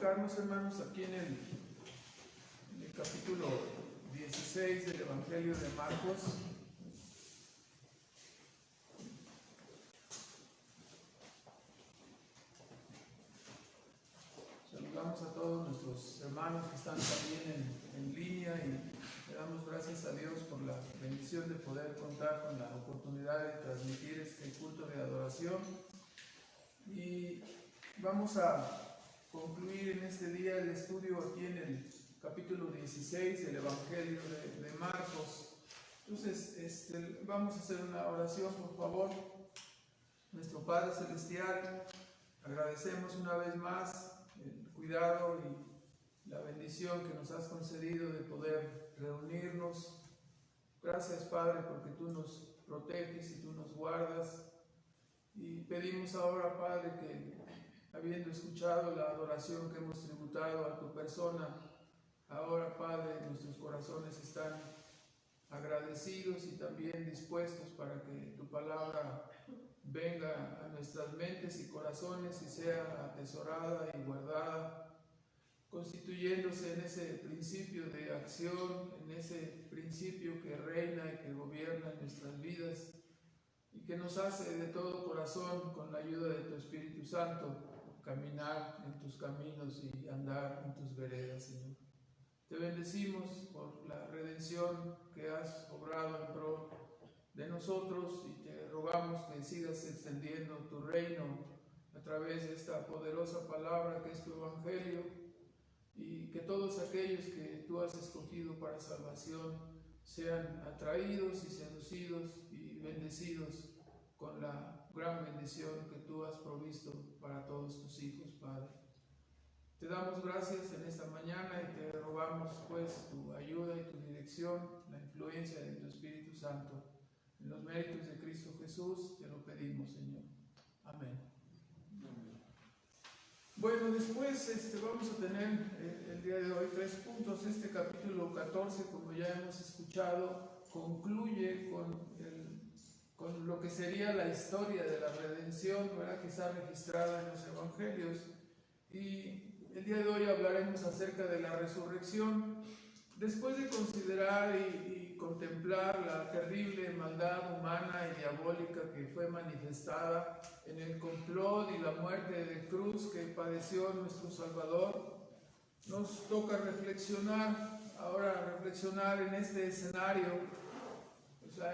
ubicarnos, hermanos, aquí en el capítulo 16 del Evangelio de Marcos. Saludamos a todos nuestros hermanos que están también en línea y le damos gracias a Dios por la bendición de poder contar con la oportunidad de transmitir este culto de adoración. Y vamos a concluir en este día el estudio aquí en el capítulo 16 del Evangelio de Marcos. Entonces, vamos a hacer una oración, por favor. Nuestro Padre Celestial, agradecemos una vez más el cuidado y la bendición que nos has concedido de poder reunirnos. Gracias, Padre, porque tú nos proteges y tú nos guardas. Y pedimos ahora, Padre, que habiendo escuchado la adoración que hemos tributado a tu persona, ahora, Padre, nuestros corazones están agradecidos y también dispuestos para que tu palabra venga a nuestras mentes y corazones y sea atesorada y guardada, constituyéndose en ese principio de acción, en ese principio que reina y que gobierna en nuestras vidas y que nos hace de todo corazón, con la ayuda de tu Espíritu Santo, caminar en tus caminos y andar en tus veredas, Señor. Te bendecimos por la redención que has obrado en pro de nosotros y te rogamos que sigas extendiendo tu reino a través de esta poderosa palabra que es tu Evangelio, y que todos aquellos que tú has escogido para salvación sean atraídos y seducidos y bendecidos con la gran bendición que tú has provisto para todos tus hijos, Padre. Te damos gracias en esta mañana y te rogamos pues tu ayuda y tu dirección, la influencia de tu Espíritu Santo. En los méritos de Cristo Jesús te lo pedimos, Señor. Amén. Bueno, después vamos a tener el día de hoy 3 puntos. Este capítulo 14, como ya hemos escuchado, concluye con lo que sería la historia de la redención, ¿verdad?, que está registrada en los evangelios. Y el día de hoy hablaremos acerca de la resurrección. Después de considerar y contemplar la terrible maldad humana y diabólica que fue manifestada en el complot y la muerte de cruz que padeció nuestro Salvador, nos toca reflexionar en este escenario,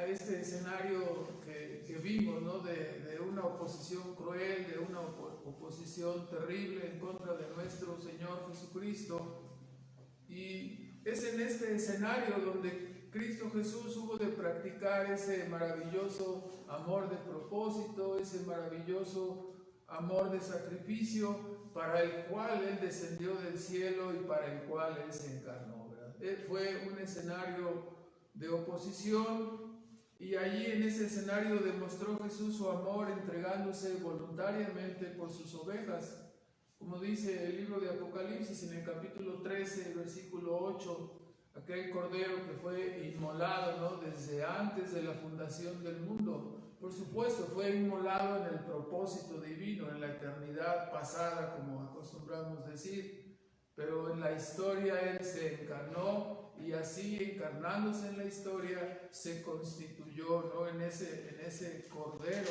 este escenario que vimos, ¿no?, de una oposición cruel, de una oposición terrible en contra de nuestro Señor Jesucristo. Y es en este escenario donde Cristo Jesús hubo de practicar ese maravilloso amor de propósito, ese maravilloso amor de sacrificio para el cual Él descendió del cielo y para el cual Él se encarnó, ¿verdad? Fue un escenario de oposición, y allí en ese escenario demostró Jesús su amor entregándose voluntariamente por sus ovejas. Como dice el libro de Apocalipsis en el capítulo 13, versículo 8, aquel cordero que fue inmolado, ¿no?, desde antes de la fundación del mundo. Por supuesto, fue inmolado en el propósito divino, en la eternidad pasada, como acostumbramos decir, pero en la historia Él se encarnó, y así, encarnándose en la historia, se constituyó, ¿no?, en ese cordero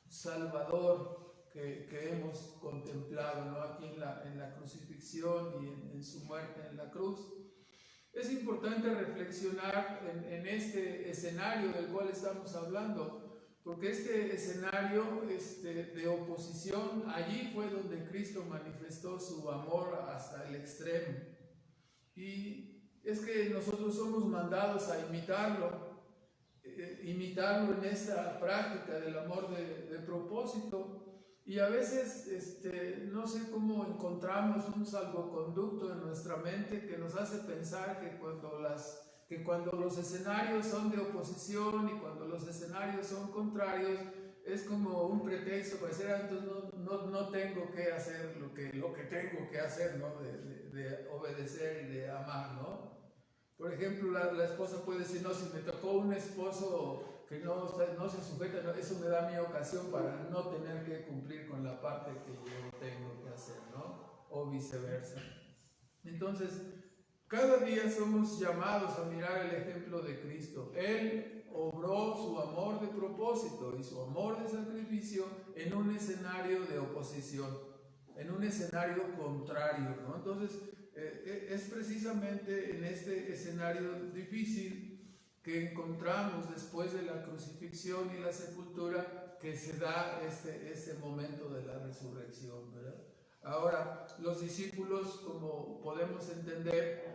salvador que hemos contemplado, ¿no?, aquí en la crucifixión y en su muerte en la cruz. Es importante reflexionar en este escenario del cual estamos hablando, porque este escenario de oposición, allí fue donde Cristo manifestó su amor hasta el extremo. Y es que nosotros somos mandados a imitarlo en esta práctica del amor de propósito. Y a veces no sé cómo encontramos un salvoconducto en nuestra mente que nos hace pensar que cuando los escenarios son de oposición y cuando los escenarios son contrarios, es como un pretexto para decir, entonces no tengo que hacer lo que tengo que hacer, ¿no?, de obedecer y de amar, ¿no? Por ejemplo, la esposa puede decir, no, si me tocó un esposo que no se sujeta, no, eso me da mi ocasión para no tener que cumplir con la parte que yo tengo que hacer, ¿no? o viceversa. Entonces, cada día somos llamados a mirar el ejemplo de Cristo. Él obró su amor de propósito y su amor de sacrificio en un escenario de oposición, en un escenario contrario, ¿no? Entonces, es precisamente en este escenario difícil que encontramos después de la crucifixión y la sepultura que se da este momento de la resurrección, ¿verdad? Ahora, los discípulos, como podemos entender,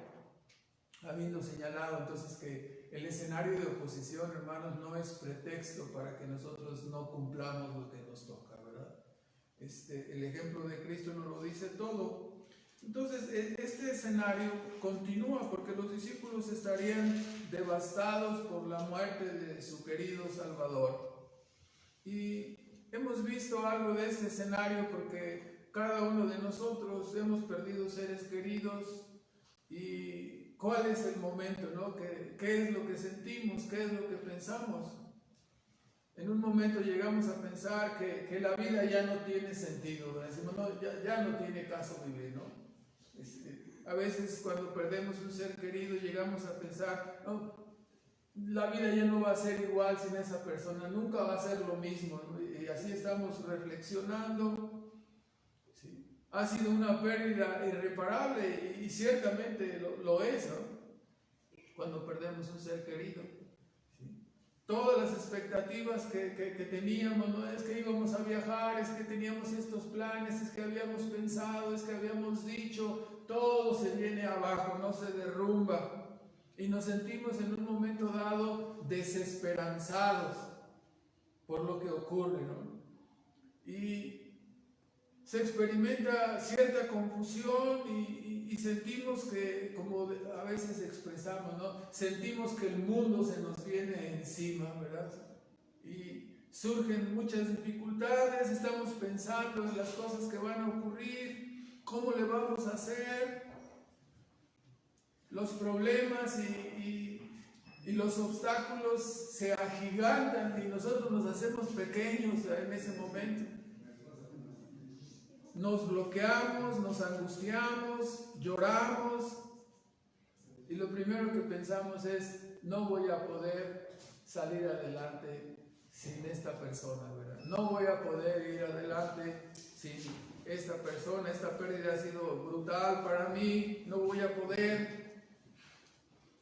habiendo señalado entonces que el escenario de oposición, hermanos, no es pretexto para que nosotros no cumplamos lo que nos toca, ¿verdad? El ejemplo de Cristo nos lo dice todo. Entonces, este escenario continúa porque los discípulos estarían devastados por la muerte de su querido Salvador. Y hemos visto algo de este escenario porque cada uno de nosotros hemos perdido seres queridos. ¿Y cuál es el momento, no? ¿Qué es lo que sentimos? ¿Qué es lo que pensamos? En un momento llegamos a pensar que la vida ya no tiene sentido, ¿no? Decimos, no, ya no tiene caso vivir, ¿no? A veces cuando perdemos un ser querido llegamos a pensar, no, la vida ya no va a ser igual sin esa persona, nunca va a ser lo mismo, ¿no? Y así estamos reflexionando. ¿Sí? Ha sido una pérdida irreparable y ciertamente lo es, ¿no? Cuando perdemos un ser querido. ¿Sí? Todas las expectativas que teníamos, ¿no? Es que íbamos a viajar, es que teníamos estos planes, es que habíamos pensado, es que habíamos dicho, todo se viene abajo, no se derrumba. Y nos sentimos en un momento dado desesperanzados por lo que ocurre, ¿no? Y se experimenta cierta confusión y sentimos que, como a veces expresamos, ¿no? Sentimos que el mundo se nos viene encima, ¿verdad? Y surgen muchas dificultades, estamos pensando en las cosas que van a ocurrir, cómo le vamos a hacer, los problemas y los obstáculos se agigantan y nosotros nos hacemos pequeños en ese momento. Nos bloqueamos, nos angustiamos, lloramos y lo primero que pensamos es, no voy a poder salir adelante sin esta persona, ¿verdad? No voy a poder ir adelante sin esta persona, esta pérdida ha sido brutal para mí, no voy a poder.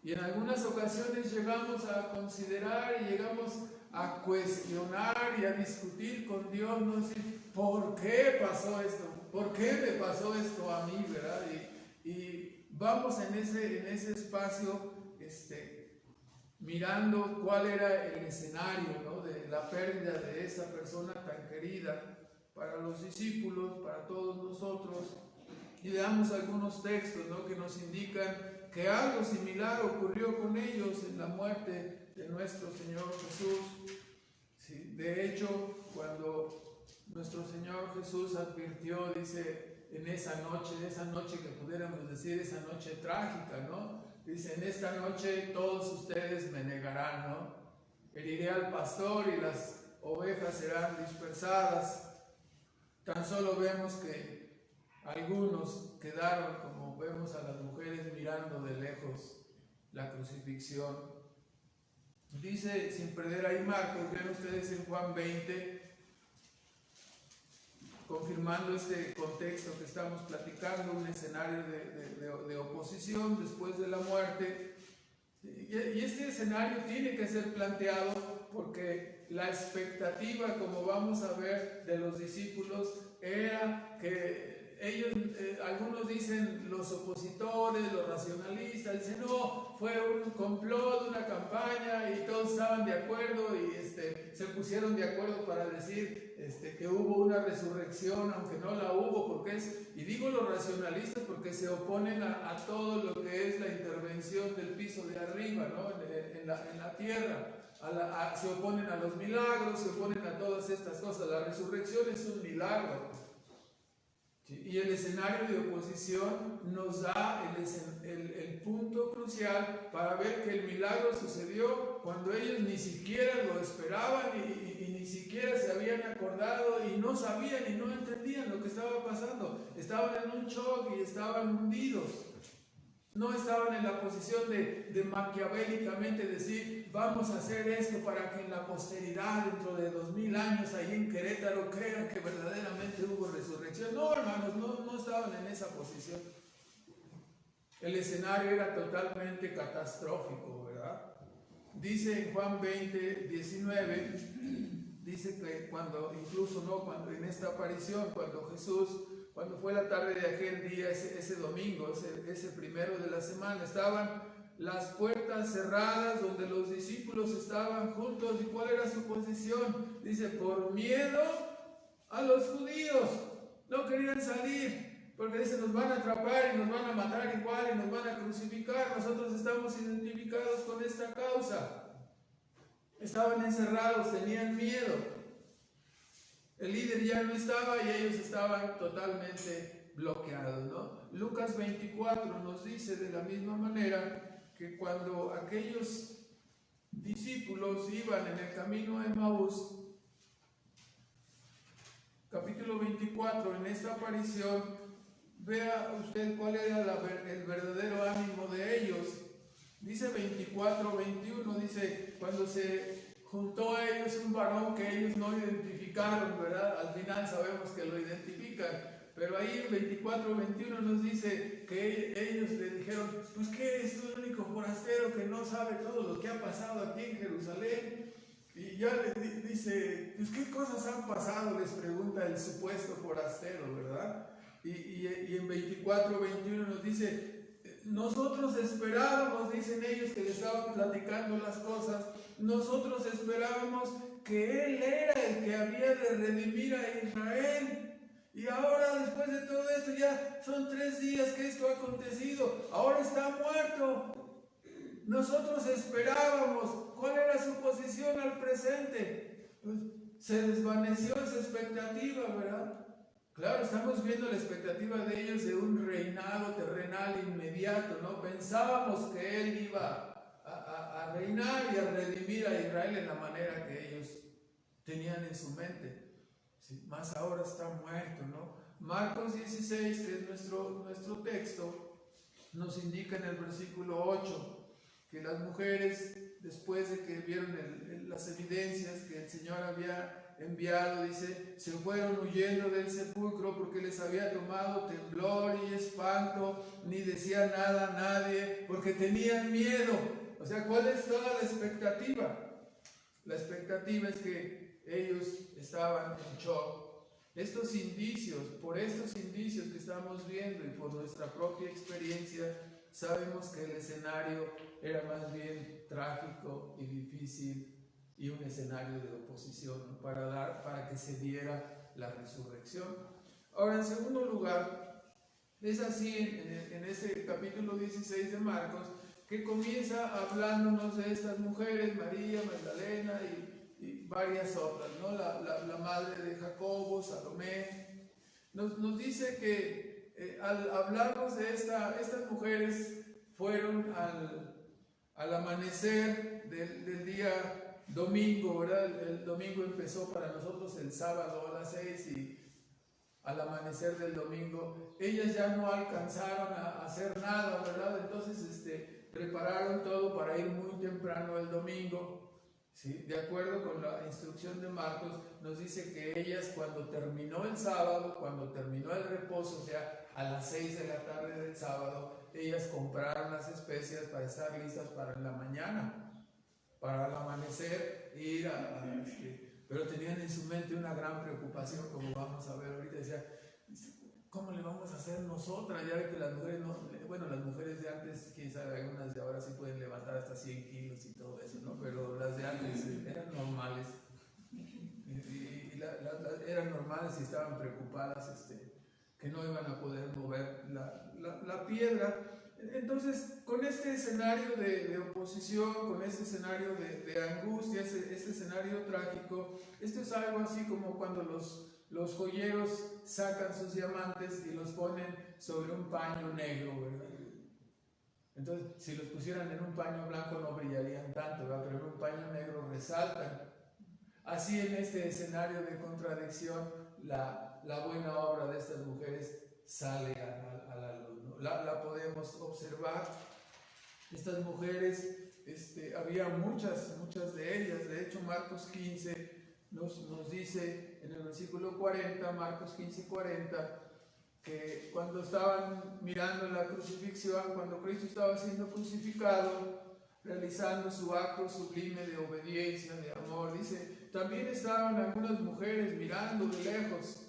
Y en algunas ocasiones llegamos a considerar y llegamos a cuestionar y a discutir con Dios, no decir, ¿por qué pasó esto? ¿Por qué me pasó esto a mí, verdad? Y vamos en ese espacio mirando cuál era el escenario, ¿no? De la pérdida de esa persona tan querida para los discípulos, para todos nosotros. Y veamos algunos textos, ¿no? Que nos indican que algo similar ocurrió con ellos en la muerte de nuestro Señor Jesús. Sí, de hecho, cuando nuestro Señor Jesús advirtió, dice, en esa noche que pudiéramos decir, esa noche trágica, ¿no? Dice, en esta noche todos ustedes me negarán, ¿no? Heriré al pastor y las ovejas serán dispersadas. Tan solo vemos que algunos quedaron, como vemos a las mujeres mirando de lejos la crucifixión. Dice, sin perder ahí Marcos, vean ustedes en Juan 20, confirmando este contexto que estamos platicando, un escenario de oposición después de la muerte. Y este escenario tiene que ser planteado porque la expectativa, como vamos a ver, de los discípulos era que ellos, algunos dicen, los opositores, los racionalistas, dicen, no, fue un complot, una campaña y todos estaban de acuerdo y se pusieron de acuerdo para decir que hubo una resurrección, aunque no la hubo, porque y digo los racionalistas porque se oponen a todo lo que es la intervención del piso de arriba, ¿no? en la tierra. Se oponen a los milagros, se oponen a todas estas cosas. La resurrección es un milagro. ¿Sí? Y el escenario de oposición nos da el punto crucial para ver que el milagro sucedió cuando ellos ni siquiera lo esperaban y ni siquiera se habían acordado recordado y no sabían y no entendían lo que estaba pasando. Estaban en un shock y estaban hundidos. No estaban en la posición de maquiavélicamente decir, vamos a hacer esto para que en la posteridad, dentro de 2000 años, ahí en Querétaro, crean que verdaderamente hubo resurrección. No, hermanos, no estaban en esa posición. El escenario era totalmente catastrófico, ¿verdad? Dice en Juan 20, 19, dice que cuando en esta aparición, cuando fue la tarde de aquel día, ese domingo, ese primero de la semana, estaban las puertas cerradas donde los discípulos estaban juntos. ¿Y cuál era su posición? Dice, por miedo a los judíos, no querían salir. Porque dice, nos van a atrapar y nos van a matar igual y nos van a crucificar. Nosotros estamos identificados con esta causa. Estaban encerrados, tenían miedo. El líder ya no estaba y ellos estaban totalmente bloqueados, ¿no? Lucas 24 nos dice de la misma manera que cuando aquellos discípulos iban en el camino a Emaús, capítulo 24, en esta aparición, vea usted cuál era el verdadero ánimo de ellos. Dice 24, 21, dice, cuando se juntó a ellos un varón que ellos no identificaron, ¿verdad? Al final sabemos que lo identifican, pero ahí en 24, 21 nos dice que ellos le dijeron, pues ¿qué es tú el único forastero que no sabe todo lo que ha pasado aquí en Jerusalén? Y ya le dice, pues ¿qué cosas han pasado? Les pregunta el supuesto forastero, ¿verdad? Y en 24, 21 nos dice, nosotros esperábamos, dicen ellos que le estaban platicando las cosas, nosotros esperábamos que Él era el que había de redimir a Israel. Y ahora, después de todo esto, ya son 3 días que esto ha acontecido, ahora está muerto. Nosotros esperábamos. ¿Cuál era su posición al presente? Pues se desvaneció esa expectativa, ¿verdad? Claro, estamos viendo la expectativa de ellos de un reinado terrenal inmediato, ¿no? Pensábamos que Él iba a reinar y a redimir a Israel en la manera que ellos tenían en su mente. Sí, más ahora está muerto, ¿no? Marcos 16, que es nuestro texto, nos indica en el versículo 8 que las mujeres, después de que vieron las evidencias que el Señor había enviado, dice, se fueron huyendo del sepulcro porque les había tomado temblor y espanto, ni decían nada a nadie porque tenían miedo. O sea, ¿cuál es toda la expectativa? La expectativa es que ellos estaban en shock. Estos indicios, por estos indicios que estamos viendo y por nuestra propia experiencia, sabemos que el escenario era más bien trágico y difícil y un escenario de oposición, ¿no? para que se diera la resurrección. Ahora, en segundo lugar, es así en este capítulo 16 de Marcos, que comienza hablándonos de estas mujeres, María, Magdalena y varias otras, ¿no? La madre de Jacobo, Salomé. Nos dice que al hablarnos de estas mujeres fueron al amanecer del día domingo, ¿verdad? El domingo empezó para nosotros el sábado a las 6 y al amanecer del domingo ellas ya no alcanzaron a hacer nada, ¿verdad? Entonces prepararon todo para ir muy temprano el domingo. ¿Sí? De acuerdo con la instrucción de Marcos, nos dice que ellas cuando terminó el sábado, cuando terminó el reposo, o sea, a las 6 de la tarde del sábado, ellas compraron las especias para estar listas para la mañana, para el amanecer, ir pero tenían en su mente una gran preocupación, como vamos a ver ahorita. Decía, ¿cómo le vamos a hacer nosotras? Ya ve que las mujeres las mujeres de antes, quién sabe, algunas de ahora sí pueden levantar hasta 100 kilos y todo eso, ¿no? Pero las de antes eran normales. Eran normales y estaban preocupadas que no iban a poder mover la piedra. Entonces, con este escenario de oposición, con este escenario de angustia, este escenario trágico, esto es algo así como cuando los joyeros sacan sus diamantes y los ponen sobre un paño negro, ¿verdad? Entonces, si los pusieran en un paño blanco no brillarían tanto, ¿verdad? Pero en un paño negro resaltan. así en este escenario de contradicción, la buena obra de estas mujeres sale a la luz, ¿no? La podemos observar. Estas mujeres, había muchas de ellas. De hecho, Marcos 15 nos dice en el versículo 40, Marcos 15, 40, que cuando estaban mirando la crucifixión, cuando Cristo estaba siendo crucificado, realizando su acto sublime de obediencia, de amor, dice, también estaban algunas mujeres mirando de lejos,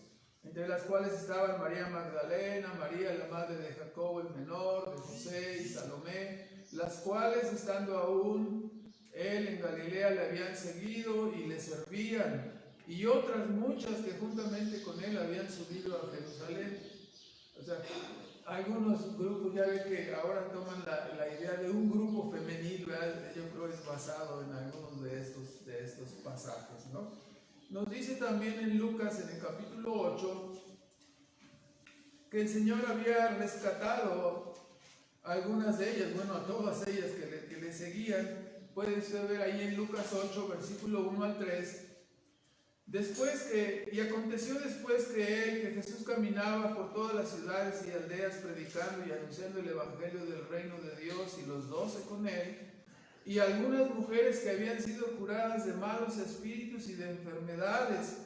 entre las cuales estaban María Magdalena, María la madre de Jacobo el menor, de José y Salomé, las cuales estando aún él en Galilea le habían seguido y le servían, y otras muchas que juntamente con él habían subido a Jerusalén. O sea, algunos grupos, ya ve que ahora toman la idea de un grupo femenil, ¿verdad? Yo creo que es basado en algunos de estos pasajes, ¿no? Nos dice también en Lucas, en el capítulo 8, que el Señor había rescatado a algunas de ellas, bueno, a todas ellas que le seguían. Puedes ver ahí en Lucas 8, versículo 1 al 3. Y aconteció después que Jesús caminaba por todas las ciudades y aldeas predicando y anunciando el evangelio del reino de Dios, y los 12 con él, y algunas mujeres que habían sido curadas de malos espíritus y de enfermedades,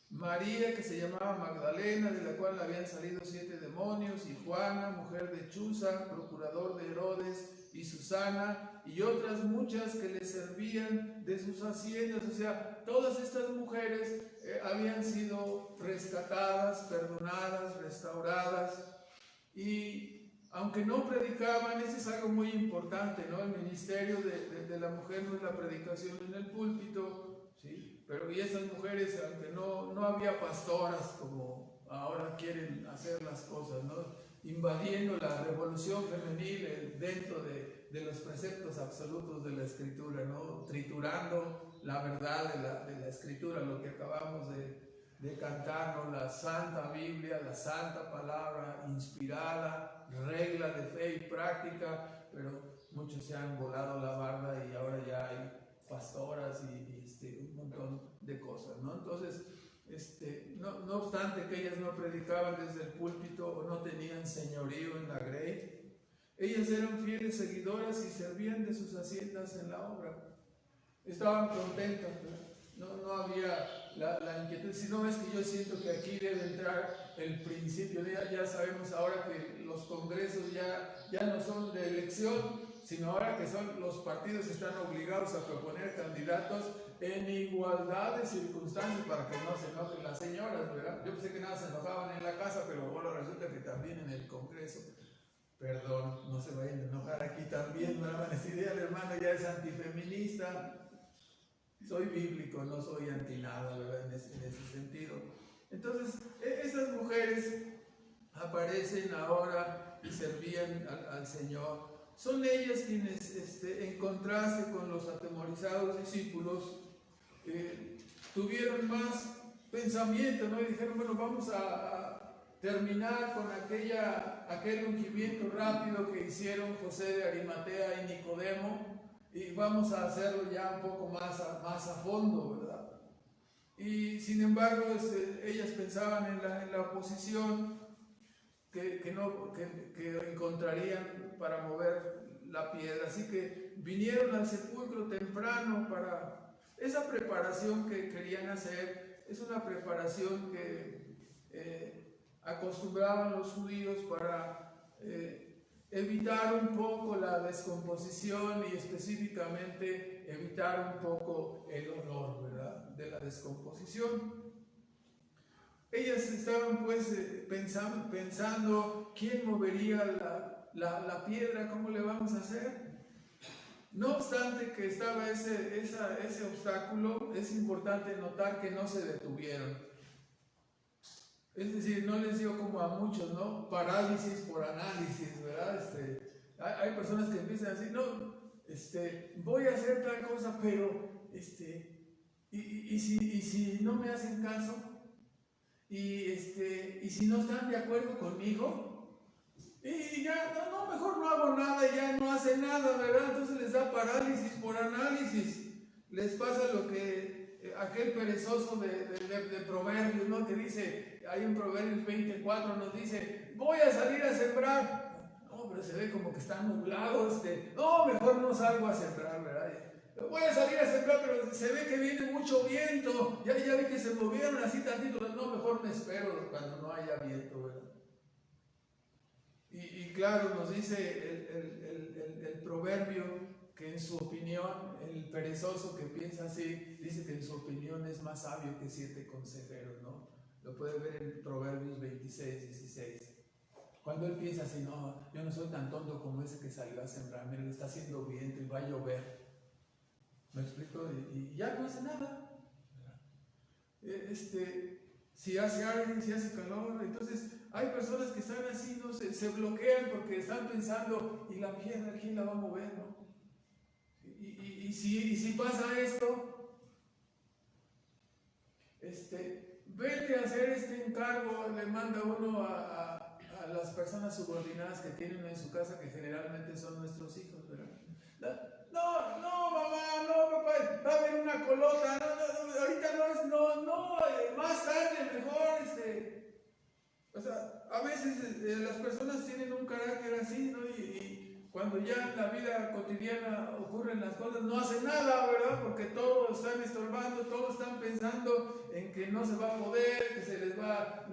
María, que se llamaba Magdalena, de la cual habían salido 7 demonios, y Juana, mujer de Chuza, procurador de Herodes, y Susana, y otras muchas que le servían de sus haciendas. O sea, todas estas mujeres habían sido rescatadas, perdonadas, restauradas, y aunque no predicaban, eso es algo muy importante, ¿no? El ministerio de la mujer no es la predicación en el púlpito, ¿sí? Pero y esas mujeres, aunque no había pastoras como ahora quieren hacer las cosas, ¿no? Invadiendo la revolución femenil dentro de los preceptos absolutos de la Escritura, ¿no? Triturando la verdad de la Escritura, lo que acabamos de cantar, ¿no? La Santa Biblia, la Santa Palabra inspirada, regla de fe y práctica, pero muchos se han volado la barda y ahora ya hay pastoras y un montón de cosas, ¿no? Entonces, no obstante que ellas no predicaban desde el púlpito o no tenían señorío en la grey, ellas eran fieles seguidoras y servían de sus haciendas en la obra. Estaban contentas, no había la inquietud. Si no, es que yo siento que aquí debe entrar el principio. Ya sabemos ahora que los congresos ya no son de elección, sino ahora que los partidos están obligados a proponer candidatos en igualdad de circunstancias para que no se enojen las señoras, ¿verdad? Yo pensé que nada se enojaban en la casa, pero bueno, resulta que también en el Congreso. Perdón, no se vayan a enojar aquí también, me van a decir, el hermano ya es antifeminista. Soy bíblico, no soy anti nada, ¿verdad? En ese sentido. Entonces, esas mujeres aparecen ahora y servían al Señor. Son ellas quienes, en contraste con los atemorizados discípulos, tuvieron más pensamiento, ¿no? Y dijeron, bueno, vamos a terminar con aquel ungimiento rápido que hicieron José de Arimatea y Nicodemo, y vamos a hacerlo ya un poco más a fondo, ¿verdad? Y sin embargo, ellas pensaban en la oposición que encontrarían para mover la piedra. Así que vinieron al sepulcro temprano para esa preparación que querían hacer. Es una preparación que acostumbraban los judíos para evitar un poco la descomposición y específicamente evitar un poco el olor, ¿verdad?, de la descomposición. Ellas estaban pues pensando quién movería la piedra, cómo le vamos a hacer. No obstante que estaba ese obstáculo, es importante notar que no se detuvieron. Es decir, no les dio como a muchos, ¿no? Parálisis por análisis, ¿verdad? Hay personas que empiezan a decir, no, voy a hacer tal cosa, pero, y si no me hacen caso, y si no están de acuerdo conmigo, y ya, no, mejor no hago nada, ya no hace nada, ¿verdad? Entonces les da parálisis por análisis. Les pasa lo que aquel perezoso de Proverbios, ¿no? Que dice, hay en Proverbios 24, nos dice, voy a salir a sembrar. No, pero se ve como que está nublado, no, mejor no salgo a sembrar, ¿verdad? Voy a salir a sembrar, pero se ve que viene mucho viento, ya vi que se movieron así tantito, no, mejor me espero cuando no haya viento, ¿verdad? Y claro, nos dice el proverbio que en su opinión, el perezoso que piensa así, dice que en su opinión es más sabio que 7 consejeros, ¿no? Lo puede ver en Proverbios 26, 16. Cuando él piensa así, no, yo no soy tan tonto como ese que salió a sembrar, mira, le está haciendo viento y va a llover. ¿Me explico? Y ya no hace nada. Si hace aire, si hace calor, entonces hay personas que están así, ¿no? Se bloquean porque están pensando, ¿y la piedra quién la va a mover, no? Y si pasa esto, vete a hacer este encargo, le manda uno a las personas subordinadas que tienen en su casa, que generalmente son nuestros hijos, ¿verdad? No, mamá, no, papá, va a haber una colota, no, ahorita más tarde, mejor, o sea, a veces las personas tienen un carácter así, ¿no? Y cuando ya en la vida cotidiana ocurren las cosas, no hacen nada, ¿verdad? Porque todos están estorbando, todos están pensando en que no se va a poder, que se les va,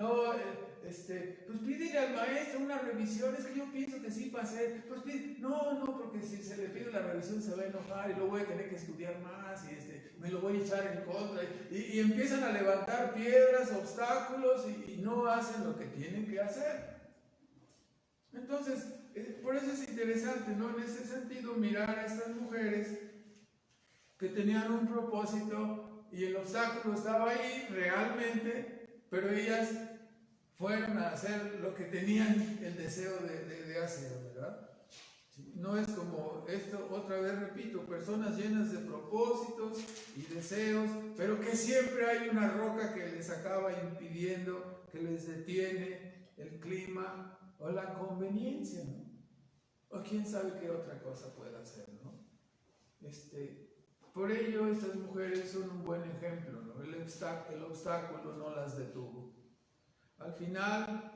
pues pídele al maestro una revisión, es que yo pienso que sí va a ser, pues no, porque si se le pide la revisión se va a enojar y luego voy a tener que estudiar más y me lo voy a echar en contra y empiezan a levantar piedras, obstáculos y no hacen lo que tienen que hacer. Entonces, por eso es interesante, ¿no? En ese sentido, mirar a estas mujeres que tenían un propósito y el obstáculo estaba ahí realmente, pero ellas fueron a hacer lo que tenían el deseo de hacer, ¿verdad? No es como esto, otra vez repito, personas llenas de propósitos y deseos, pero que siempre hay una roca que les acaba impidiendo, que les detiene el clima o la conveniencia, ¿no? O quién sabe qué otra cosa pueda hacer, ¿no? Por ello estas mujeres son un buen ejemplo, ¿no? El obstáculo no las detuvo. Al final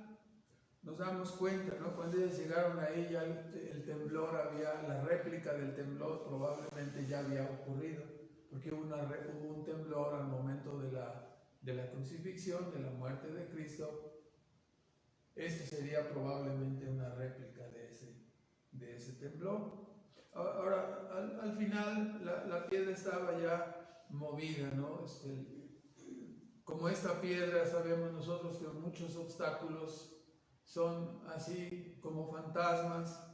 nos damos cuenta, ¿no? Cuando ellas llegaron ahí ya el temblor la réplica del temblor probablemente ya había ocurrido, porque hubo un temblor al momento de la crucifixión, de la muerte de Cristo. Esto sería probablemente una réplica de ese temblor. Ahora, al final la piedra estaba ya movida, ¿no? Como esta piedra, sabemos nosotros que muchos obstáculos son así como fantasmas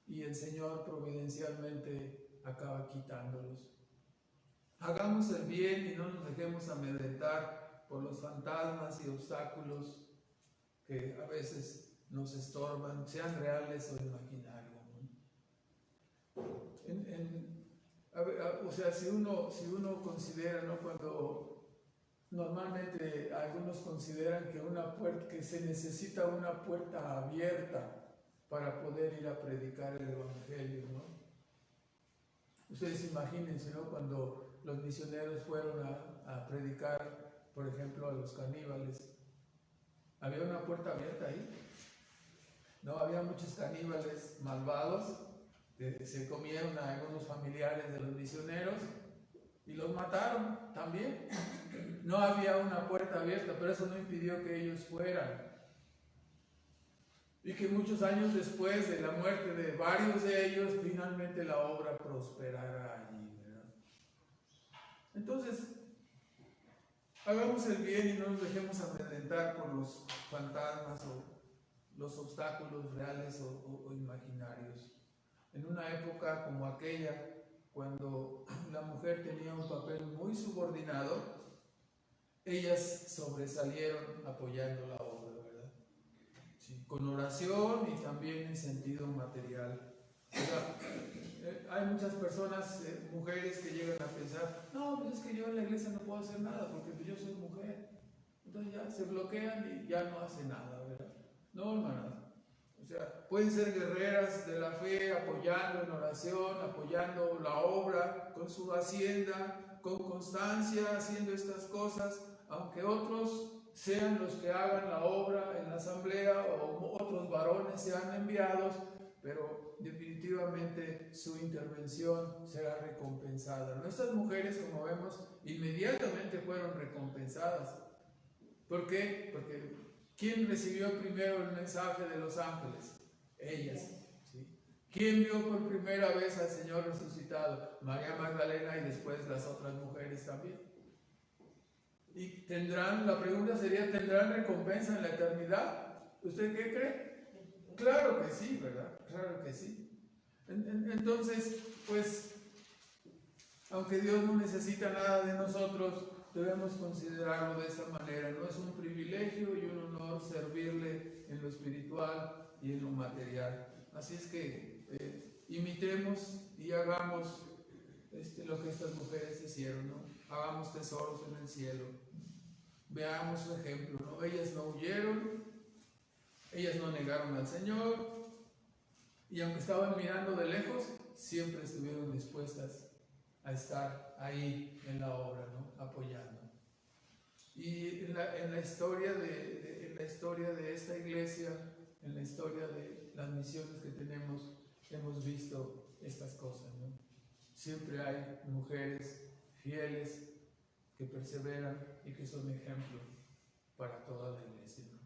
y el Señor providencialmente acaba quitándolos. Hagamos el bien y no nos dejemos amedrentar por los fantasmas y obstáculos que a veces nos estorban, sean reales o imaginarios. O sea, si uno considera, ¿no? Cuando normalmente algunos consideran que se necesita una puerta abierta para poder ir a predicar el Evangelio, ¿no? Ustedes imagínense, ¿no? Cuando los misioneros fueron a predicar, por ejemplo, a los caníbales, ¿había una puerta abierta ahí? No, había muchos caníbales malvados que se comieron a algunos familiares de los misioneros y los mataron también. No había una puerta abierta, pero eso no impidió que ellos fueran. Y que muchos años después de la muerte de varios de ellos, finalmente la obra prosperara allí, ¿verdad? Entonces, hagamos el bien y no nos dejemos amedrentar por los fantasmas o los obstáculos reales o imaginarios. En una época como aquella, cuando la mujer tenía un papel muy subordinado, ellas sobresalieron apoyando la obra, ¿verdad? Sí, con oración y también en sentido material. O sea, hay muchas personas, mujeres, que llegan a pensar, no, pues es que yo en la iglesia no puedo hacer nada porque yo soy mujer. Entonces ya se bloquean y ya no hacen nada, ¿verdad? No, hermanas. O sea, pueden ser guerreras de la fe, apoyando en oración, apoyando la obra con su hacienda, con constancia haciendo estas cosas, aunque otros sean los que hagan la obra en la asamblea o otros varones sean enviados, pero definitivamente su intervención será recompensada. Nuestras mujeres, como vemos, inmediatamente fueron recompensadas. ¿Por qué? Porque ¿quién recibió primero el mensaje de los ángeles? Ellas. ¿Sí? ¿Quién vio por primera vez al Señor resucitado? María Magdalena y después las otras mujeres también. Y la pregunta sería, ¿tendrán recompensa en la eternidad? ¿Usted qué cree? Claro que sí, ¿verdad? Claro que sí. Entonces, pues, aunque Dios no necesita nada de nosotros, debemos considerarlo de esta manera. No es un privilegio y un honor servirle en lo espiritual y en lo material. Así es que imitemos y hagamos lo que estas mujeres hicieron, ¿no? Hagamos tesoros en el cielo. Veamos su ejemplo, ¿no? Ellas no huyeron, ellas no negaron al Señor, y aunque estaban mirando de lejos, siempre estuvieron dispuestas a estar ahí en la obra, ¿no? Apoyando. Y en la historia de esta iglesia, en la historia de las misiones que tenemos, hemos visto estas cosas, ¿no? Siempre hay mujeres fieles que perseveran y que son ejemplo para toda la iglesia, ¿no?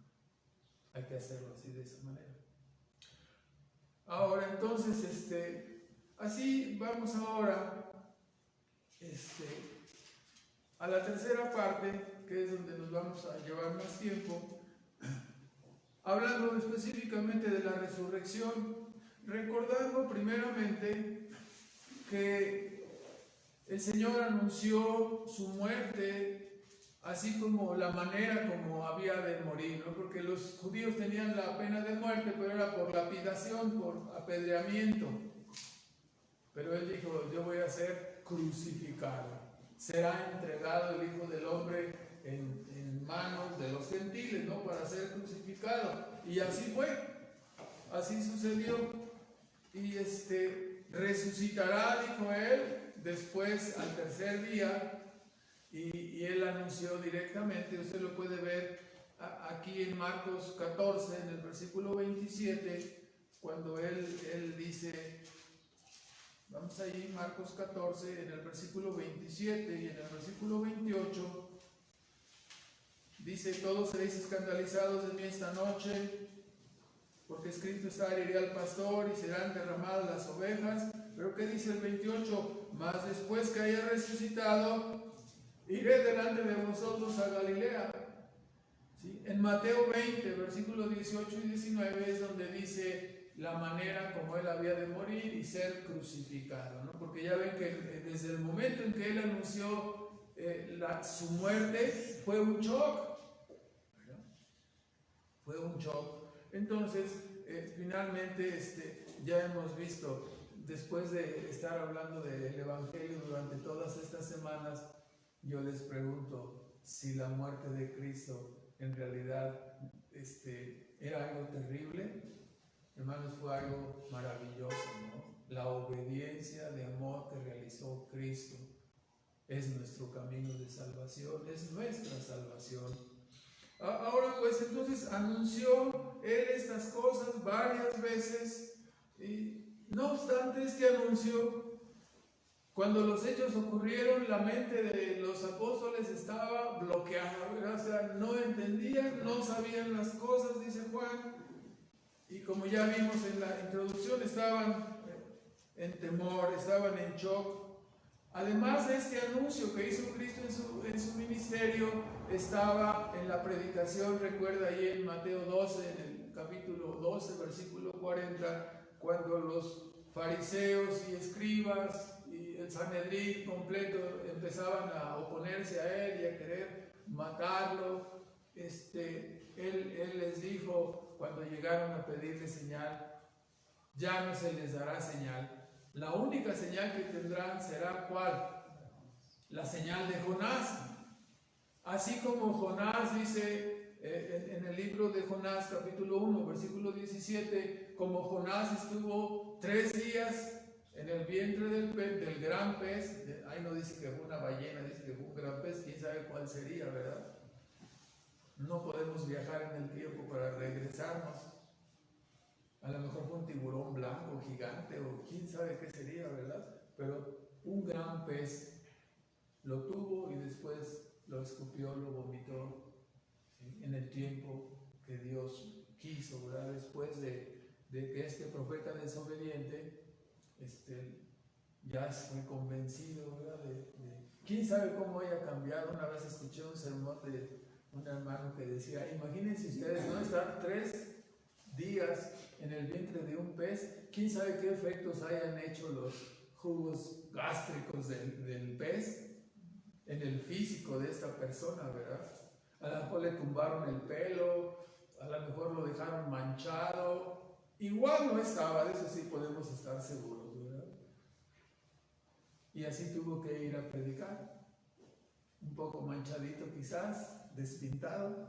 Hay que hacerlo así, de esa manera. Ahora, entonces, así vamos ahora a la tercera parte, que es donde nos vamos a llevar más tiempo, hablando específicamente de la resurrección, recordando primeramente que el Señor anunció su muerte, así como la manera como había de morir, ¿no? Porque los judíos tenían la pena de muerte, pero era por lapidación, por apedreamiento. Pero Él dijo, yo voy a ser crucificado. Será entregado el Hijo del Hombre en manos de los gentiles, ¿no? Para ser crucificado. Y así fue, así sucedió. Y resucitará, dijo Él, después al tercer día, y Él anunció directamente, usted lo puede ver aquí en Marcos 14, en el versículo 27, cuando Él dice, vamos allí, Marcos 14, en el versículo 27 y en el versículo 28, dice, todos seréis escandalizados de mí esta noche, porque escrito está, heriré al pastor y serán derramadas las ovejas. Pero ¿qué dice el 28? Mas después que haya resucitado, iré delante de vosotros a Galilea. ¿Sí? En Mateo 20, versículos 18 y 19 es donde dice la manera como Él había de morir y ser crucificado, ¿no? Porque ya ven que desde el momento en que Él anunció su muerte, fue un shock, ¿verdad? Fue un shock. Entonces, finalmente, ya hemos visto, después de estar hablando del Evangelio durante todas estas semanas, yo les pregunto si la muerte de Cristo en realidad era algo terrible. Hermanos, fue algo maravilloso, ¿no? La obediencia de amor que realizó Cristo es nuestro camino de salvación, es nuestra salvación. Ahora pues entonces anunció Él estas cosas varias veces, y no obstante este anuncio, cuando los hechos ocurrieron, la mente de los apóstoles estaba bloqueada, ¿verdad? O sea, no entendían, no sabían las cosas, dice Juan, y como ya vimos en la introducción, estaban en temor, estaban en shock. Además de este anuncio que hizo Cristo en su ministerio, estaba en la predicación, recuerda ahí en Mateo 12, en el capítulo 12, versículo 40, cuando los fariseos y escribas y el Sanedrín completo empezaban a oponerse a Él y a querer matarlo. Él les dijo, cuando llegaron a pedirle señal, ya no se les dará señal. La única señal que tendrán será ¿cuál? La señal de Jonás. Así como Jonás dice en el libro de Jonás, capítulo 1, versículo 17, como Jonás estuvo 3 días en el vientre del gran pez, ahí no dice que fue una ballena, dice que fue un gran pez, quién sabe cuál sería, ¿verdad? No podemos viajar en el tiempo para regresarnos. A lo mejor fue un tiburón blanco gigante o quién sabe qué sería, ¿verdad? Pero un gran pez lo tuvo y después lo escupió, lo vomitó, ¿sí? En el tiempo que Dios quiso, ¿verdad? Después de que este profeta desobediente ya fue convencido, ¿verdad? Quién sabe cómo haya cambiado. Una vez escuché un sermón de un hermano que decía, imagínense ustedes, ¿no? Estar 3 días en el vientre de un pez, quién sabe qué efectos hayan hecho los jugos gástricos del pez en el físico de esta persona, ¿verdad? A lo mejor le tumbaron el pelo, a lo mejor lo dejaron manchado, igual no estaba, de eso sí podemos estar seguros, ¿verdad? Y así tuvo que ir a predicar, un poco manchadito quizás, despintado,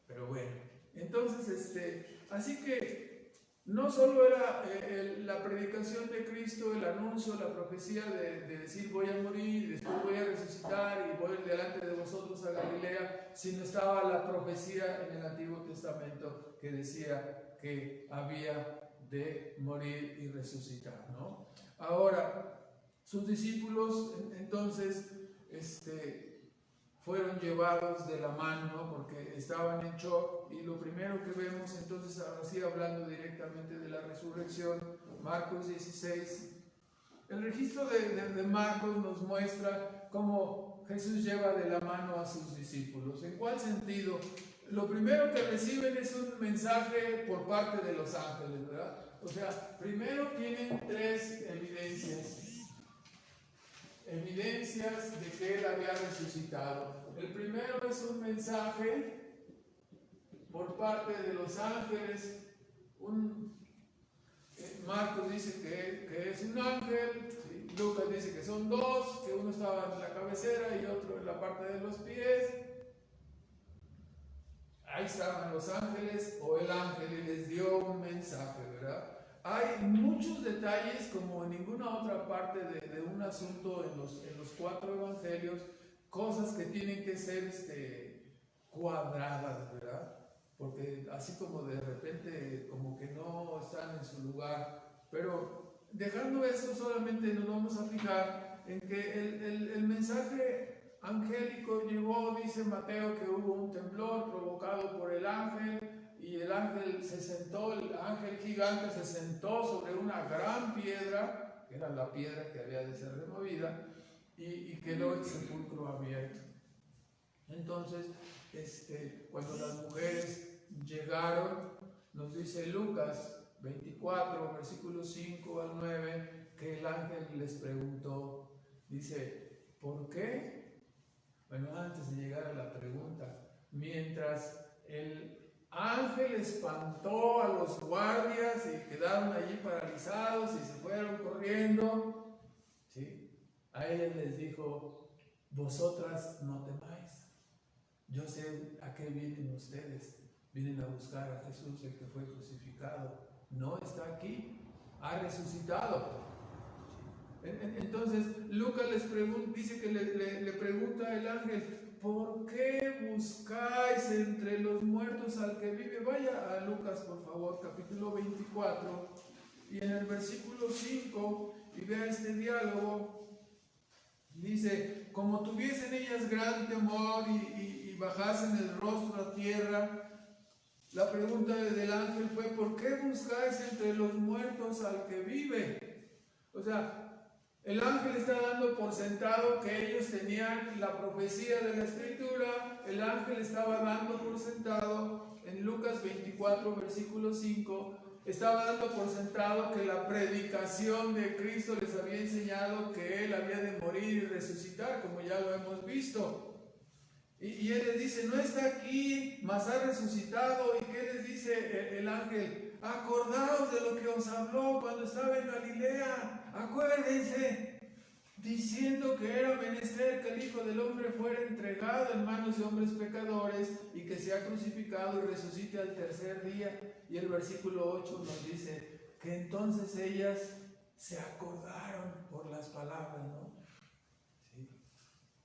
pero bueno. Entonces, así que no solo era la predicación de Cristo, el anuncio, la profecía de decir voy a morir, después voy a resucitar y voy delante de vosotros a Galilea, sino estaba la profecía en el Antiguo Testamento que decía que había de morir y resucitar, ¿no? Ahora, sus discípulos entonces fueron llevados de la mano porque estaban en shock, y lo primero que vemos entonces, así hablando directamente de la resurrección, Marcos 16, el registro de Marcos nos muestra cómo Jesús lleva de la mano a sus discípulos. ¿En cuál sentido? Lo primero que reciben es un mensaje por parte de los ángeles, ¿verdad? O sea, primero tienen 3 evidencias de que Él había resucitado. El primero es un mensaje por parte de los ángeles. Marcos dice que es un ángel, ¿sí? Lucas dice que son 2, que uno estaba en la cabecera y otro en la parte de los pies. Ahí estaban los ángeles o el ángel y les dio un mensaje, ¿verdad? Hay muchos detalles, como en ninguna otra parte de un asunto en los 4 evangelios, cosas que tienen que ser cuadradas, ¿verdad? Porque así como de repente como que no están en su lugar. Pero dejando esto, solamente nos vamos a fijar en que el mensaje angélico llegó, dice Mateo, que hubo un temblor provocado por el ángel, y el ángel se sentó, el ángel gigante se sentó sobre una gran piedra, que era la piedra que había de ser removida, y quedó el sepulcro abierto. Entonces, cuando las mujeres llegaron, nos dice Lucas 24, versículos 5 al 9, que el ángel les preguntó, dice, ¿por qué? Bueno, antes de llegar a la pregunta, mientras el ángel espantó a los guardias y quedaron allí paralizados y se fueron corriendo, ¿sí? A ellas les dijo, vosotras no temáis, yo sé a qué vienen ustedes, vienen a buscar a Jesús, el que fue crucificado, no está aquí, ha resucitado. Entonces Lucas les pregunta, dice que le pregunta el ángel, ¿por qué buscáis entre los muertos al que vive? Vaya a Lucas, por favor, capítulo 24, y en el versículo 5, y vea este diálogo. Dice, como tuviesen ellas gran temor y bajasen el rostro a tierra, la pregunta del ángel fue, ¿por qué buscáis entre los muertos al que vive? O sea, el ángel está dando por sentado que ellos tenían la profecía de la Escritura. El ángel estaba dando por sentado, en Lucas 24, versículo 5, estaba dando por sentado que la predicación de Cristo les había enseñado que Él había de morir y resucitar, como ya lo hemos visto. Y Él les dice, no está aquí, mas ha resucitado. ¿Y qué les dice el ángel? Acordaos de lo que os habló cuando estaba en Galilea, acuérdense, diciendo que era menester que el Hijo del Hombre fuera entregado en manos de hombres pecadores y que sea crucificado y resucite al tercer día. Y el versículo 8 nos dice que entonces ellas se acordaron por las palabras, ¿no? ¿Sí?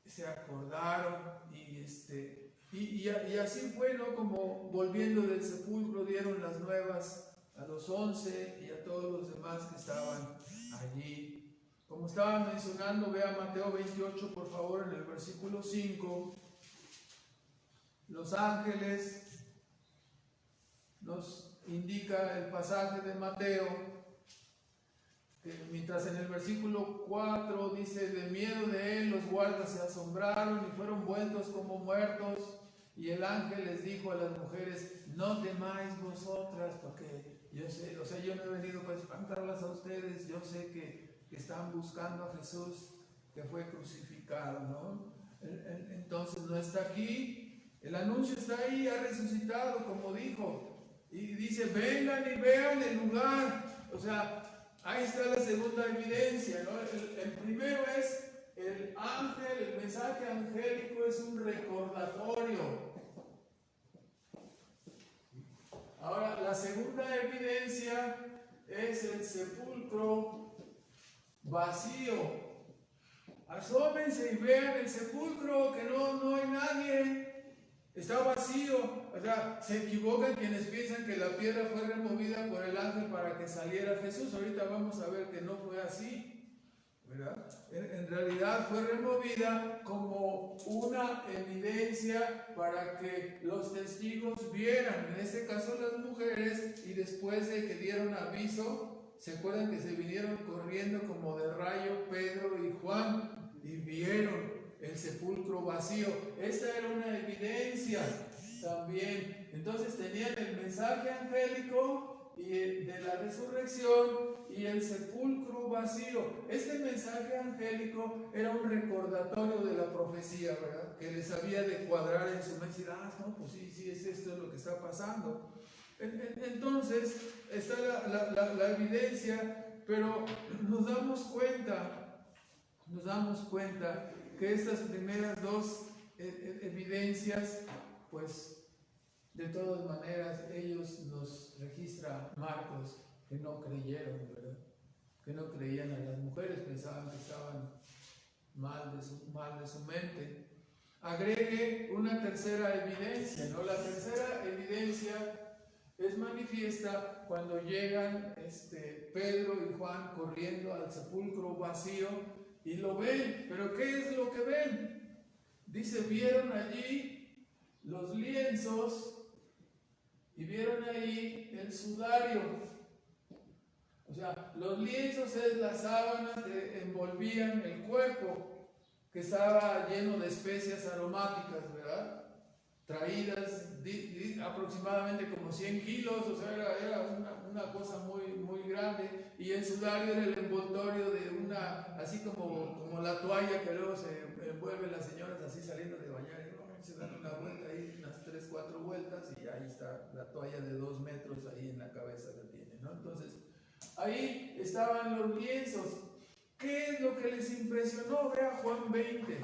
Se acordaron y así fue, ¿no? Como volviendo del sepulcro dieron las nuevas a los 11 y a todos los demás que estaban allí. Como estaba mencionando, vea Mateo 28, por favor, en el versículo 5. Los ángeles, nos indica el pasaje de Mateo, que mientras en el versículo 4 dice: de miedo de él los guardas se asombraron y fueron vueltos como muertos, y el ángel les dijo a las mujeres: no temáis vosotras, porque yo sé, o sea, yo no he venido para espantarlas a ustedes, yo sé que están buscando a Jesús que fue crucificado, ¿no? Entonces no está aquí, el anuncio está ahí, ha resucitado, como dijo, y dice: vengan y vean el lugar. O sea, ahí está la segunda evidencia, ¿no? El primero es el ángel, el mensaje angélico es un recordatorio. Ahora, la segunda evidencia es el sepulcro vacío. Asómense y vean el sepulcro, que no hay nadie, está vacío. O sea, se equivocan quienes piensan que la piedra fue removida por el ángel para que saliera Jesús. Ahorita vamos a ver que no fue así, ¿verdad? En realidad fue removida como una evidencia para que los testigos vieran, en este caso las mujeres, y después de que dieron aviso, ¿se acuerdan que se vinieron corriendo como de rayo Pedro y Juan y vieron el sepulcro vacío? Esta era una evidencia también. Entonces tenían el mensaje angélico y de la resurrección y el sepulcro vacío. Este mensaje angélico era un recordatorio de la profecía, ¿verdad? Que les había de cuadrar en su mente y decir: no, pues sí, esto es lo que está pasando. Entonces está la evidencia, pero nos damos cuenta que estas primeras dos evidencias, pues de todas maneras ellos nos registra Marcos que no creyeron, ¿verdad? Que no creían a las mujeres, pensaban que estaban mal de su mente. Agregue una tercera evidencia, ¿no? La tercera evidencia es manifiesta cuando llegan Pedro y Juan corriendo al sepulcro vacío y lo ven. ¿Pero qué es lo que ven? Dice: vieron allí los lienzos y vieron ahí el sudario. O sea, los lienzos es las sábanas que envolvían el cuerpo, que estaba lleno de especias aromáticas, ¿verdad? Traídas aproximadamente como 100 kilos, o sea, era una cosa muy grande. Y el sudario era el envoltorio de así como la toalla que luego se envuelven las señoras así saliendo de bañar, y se dan una vuelta ahí, unas 3-4 vueltas, y ahí está la toalla de 2 metros, ahí en la cabeza la tiene, ¿no? Entonces, ahí estaban los lienzos. ¿Qué es lo que les impresionó? Vea Juan 20.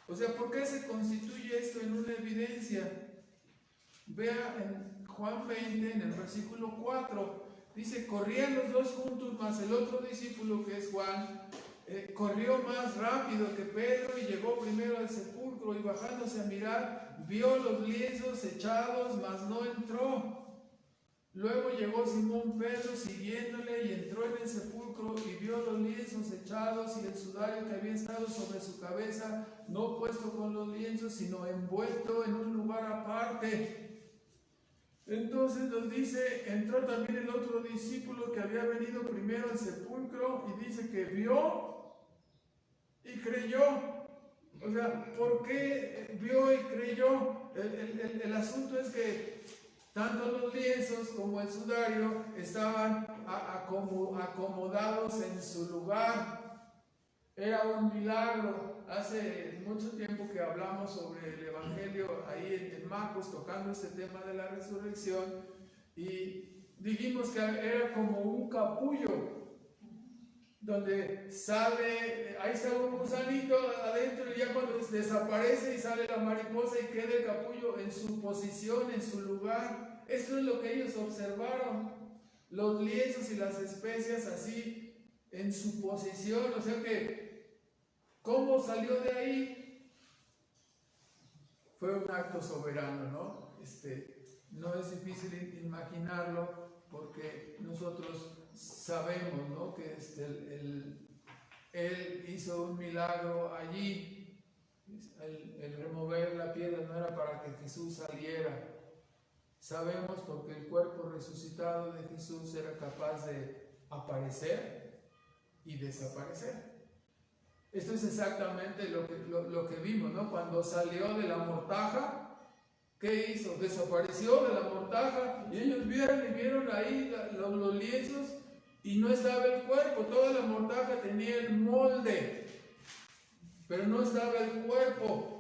O sea, ¿por qué se constituye esto en una evidencia? Vea en Juan 20, en el versículo 4, dice: corrían los dos juntos, mas el otro discípulo, que es Juan, corrió más rápido que Pedro y llegó primero al sepulcro, y bajándose a mirar, vio los lienzos echados, mas no entró. Luego llegó Simón Pedro siguiéndole y entró en el sepulcro y vio los lienzos echados y el sudario que había estado sobre su cabeza, no puesto con los lienzos, sino envuelto en un lugar aparte. Entonces nos dice: entró también el otro discípulo que había venido primero al sepulcro, y dice que vio y creyó. O sea, ¿por qué vio y creyó? El asunto es que tanto los lienzos como el sudario estaban acomodados en su lugar. Era un milagro. Hace mucho tiempo que hablamos sobre el Evangelio ahí en Marcos, tocando este tema de la resurrección, y dijimos que era como un capullo donde sale, ahí está un gusanito adentro, y ya cuando desaparece y sale la mariposa y queda el capullo en su posición, en su lugar. Esto es lo que ellos observaron: los lienzos y las especias así en su posición, o sea que, ¿cómo salió de ahí? Fue un acto soberano, ¿no? No es difícil imaginarlo porque nosotros sabemos, ¿no? Que él hizo un milagro allí. El remover la piedra no era para que Jesús saliera. Sabemos porque el cuerpo resucitado de Jesús era capaz de aparecer y desaparecer. Esto es exactamente lo que vimos, ¿no? Cuando salió de la mortaja, ¿qué hizo? Desapareció de la mortaja y ellos vieron ahí los lienzos y no estaba el cuerpo. Toda la mortaja tenía el molde, pero no estaba el cuerpo.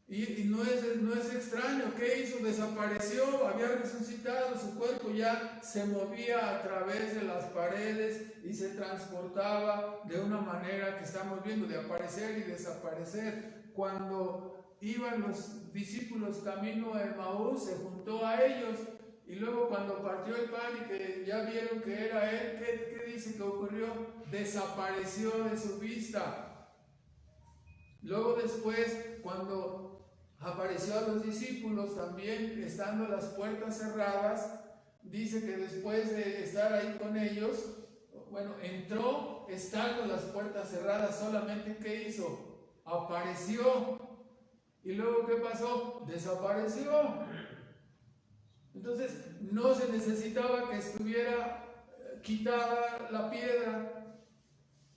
Y no es extraño. ¿Qué hizo? Desapareció, había resucitado, su cuerpo ya se movía a través de las paredes y se transportaba de una manera que estamos viendo, de aparecer y desaparecer. Cuando iban los discípulos camino a Emaús, se juntó a ellos y luego cuando partió el pan y que ya vieron que era él, ¿qué dice que ocurrió? Desapareció de su vista. Luego después, cuando apareció a los discípulos también, estando las puertas cerradas, dice que después de estar ahí con ellos, bueno, entró estando las puertas cerradas, solamente ¿qué hizo? Apareció. Y luego ¿qué pasó? Desapareció. Entonces no se necesitaba que estuviera quitada la piedra.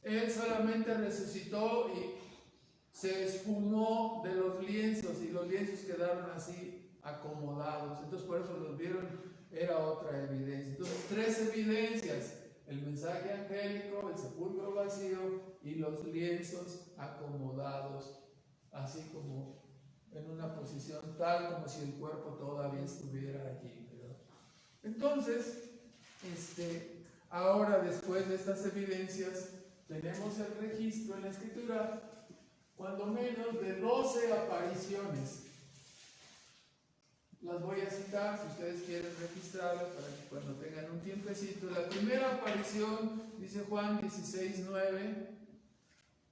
Él solamente resucitó y se esfumó de los lienzos y los lienzos quedaron así acomodados. Entonces por eso los vieron, era otra evidencia. Entonces 3 evidencias: el mensaje angélico, el sepulcro vacío y los lienzos acomodados, así como en una posición tal como si el cuerpo todavía estuviera allí, ¿verdad? Entonces, ahora después de estas evidencias tenemos el registro en la Escritura cuando menos de 12 apariciones. Las voy a citar si ustedes quieren registrarlas para que cuando tengan un tiempecito. La primera aparición, dice Juan 16:9,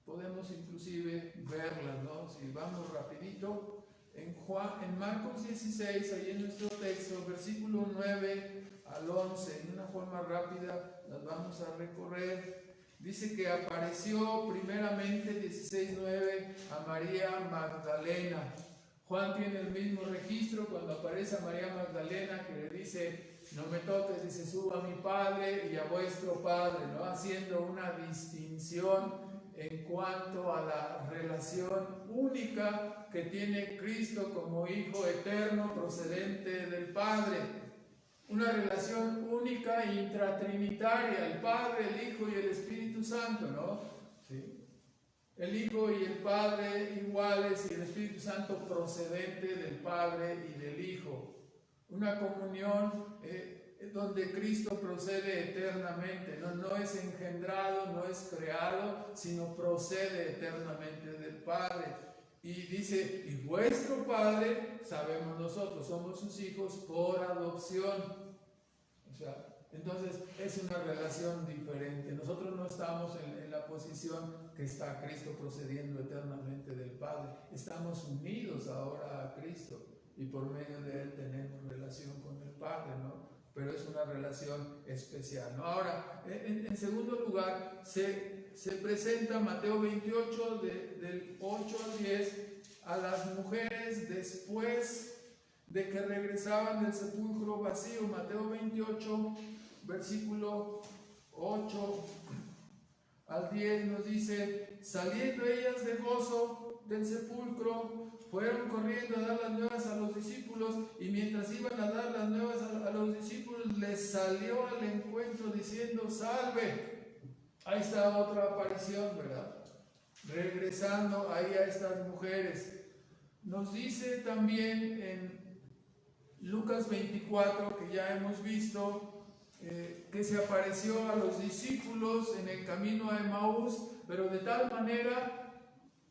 podemos inclusive verla, ¿no? Si vamos rapidito, en Marcos 16, ahí en nuestro texto, versículo 9 al 11, en una forma rápida las vamos a recorrer. Dice que apareció primeramente 16:9 a María Magdalena. Juan tiene el mismo registro cuando aparece a María Magdalena, que le dice: no me toques, dice, suba a mi Padre y a vuestro Padre, ¿no? Haciendo una distinción en cuanto a la relación única que tiene Cristo como Hijo eterno procedente del Padre. Una relación única e intratrinitaria, el Padre, el Hijo y el Espíritu Santo, ¿no? ¿Sí? El Hijo y el Padre iguales y el Espíritu Santo procedente del Padre y del Hijo. Una comunión donde Cristo procede eternamente, no es engendrado, no es creado, sino procede eternamente del Padre. Y dice, y vuestro Padre, sabemos nosotros, somos sus hijos por adopción. O sea, entonces es una relación diferente. Nosotros no estamos en la posición que está Cristo procediendo eternamente del Padre. Estamos unidos ahora a Cristo y por medio de Él tenemos relación con el Padre, ¿no? Pero es una relación especial, ¿no? Ahora, en segundo lugar, se presenta Mateo 28, del 8 al 10, a las mujeres después de que regresaban del sepulcro vacío. Mateo 28, versículo 8 al 10 nos dice: saliendo ellas de gozo del sepulcro, fueron corriendo a dar las nuevas a los discípulos, y mientras iban a dar las nuevas a los discípulos, les salió al encuentro diciendo: salve. Ahí está otra aparición, ¿verdad? Regresando ahí a estas mujeres. Nos dice también en Lucas 24, que ya hemos visto, que se apareció a los discípulos en el camino a Emaús, pero de tal manera,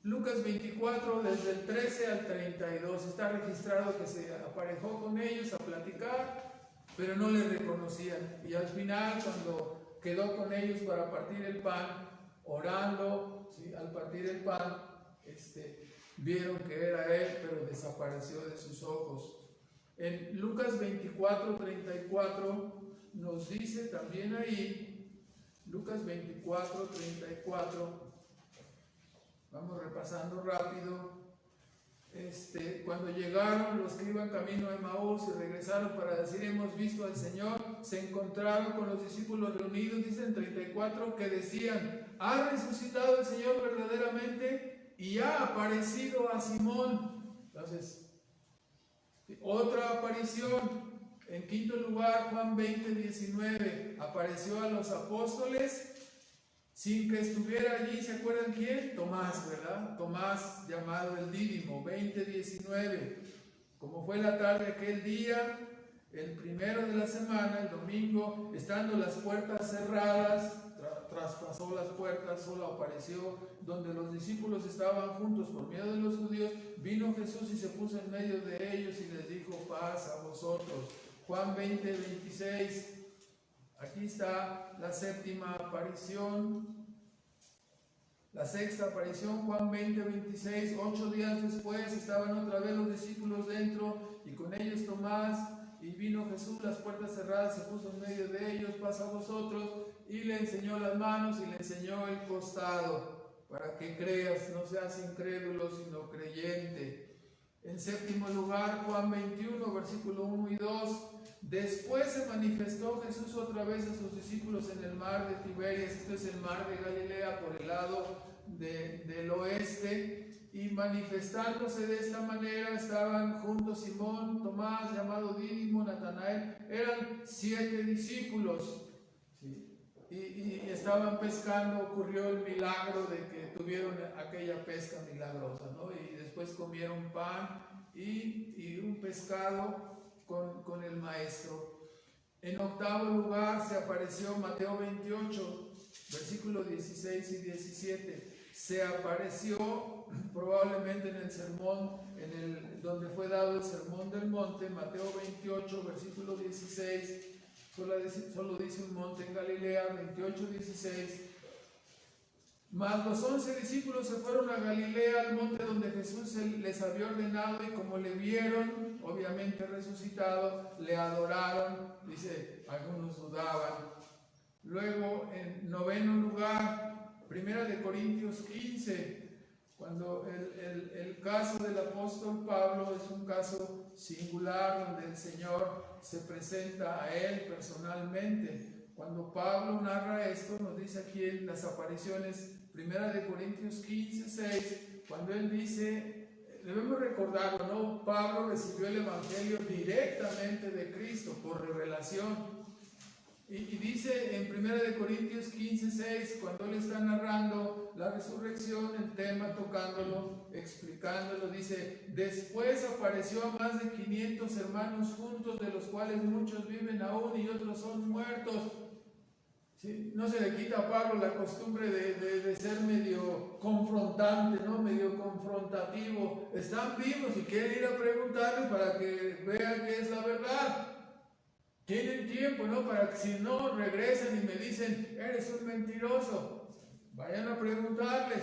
Lucas 24, desde el 13 al 32, está registrado que se aparejó con ellos a platicar, pero no le reconocían. Y al final, cuando quedó con ellos para partir el pan, orando, ¿sí? Al partir el pan, vieron que era él, pero desapareció de sus ojos. En Lucas 24:34 nos dice también ahí, Lucas 24:34, vamos repasando rápido. Cuando llegaron los que iban camino a Emaús y regresaron para decir hemos visto al Señor, se encontraron con los discípulos reunidos, dicen 34, que decían, ¿ha resucitado el Señor verdaderamente? Y ha aparecido a Simón. Entonces, otra aparición. En quinto lugar, Juan 20:19, apareció a los apóstoles sin que estuviera allí, ¿se acuerdan quién? Tomás, ¿verdad? Tomás, llamado el Dídimo, 20:19. Como fue la tarde aquel día, el primero de la semana, el domingo, estando las puertas cerradas, traspasó las puertas, solo apareció donde los discípulos estaban juntos por miedo de los judíos. Vino Jesús y se puso en medio de ellos y les dijo, paz a vosotros. Juan 20:26. Aquí está la séptima aparición, la sexta aparición, Juan 20:26. 8 días después estaban otra vez los discípulos dentro y con ellos Tomás, y vino Jesús, las puertas cerradas, se puso en medio de ellos, pasa a vosotros, y le enseñó las manos y le enseñó el costado, para que creas, no seas incrédulo, sino creyente. En séptimo lugar, Juan 21, versículo 1 y 2. Después se manifestó Jesús otra vez a sus discípulos en el mar de Tiberias, esto es el mar de Galilea por el lado del oeste, y manifestándose de esta manera estaban juntos Simón, Tomás, llamado Dídimo, Natanael, eran 7 discípulos, ¿sí? Y estaban pescando. Ocurrió el milagro de que tuvieron aquella pesca milagrosa, ¿no? Y después comieron pan y un pescado con el maestro. En octavo lugar se apareció Mateo 28, versículos 16 y 17. Se apareció probablemente en el sermón, donde fue dado el sermón del monte, Mateo 28, versículo 16. Solo dice un monte en Galilea, 28, 16. Mas los 11 discípulos se fueron a Galilea, al monte donde Jesús les había ordenado, y como le vieron, obviamente resucitado, le adoraron. Dice, algunos dudaban. Luego, en noveno lugar, 1 Corintios 15, cuando el caso del apóstol Pablo es un caso singular, donde el Señor se presenta a él personalmente. Cuando Pablo narra esto, nos dice aquí en las apariciones, 1 Corintios 15, 6, cuando él dice, debemos recordarlo, ¿no? Pablo recibió el Evangelio directamente de Cristo por revelación. Y dice en 1 Corintios 15, 6, cuando él está narrando la resurrección, el tema, tocándolo, explicándolo, dice, después apareció a más de 500 hermanos juntos, de los cuales muchos viven aún y otros son muertos. ¿Sí? No se le quita a Pablo la costumbre de ser medio confrontante, ¿no? Medio confrontativo. Están vivos y quieren ir a preguntarles para que vean que es la verdad. Tienen tiempo, ¿no? Para que si no regresen y me dicen, eres un mentiroso, vayan a preguntarles.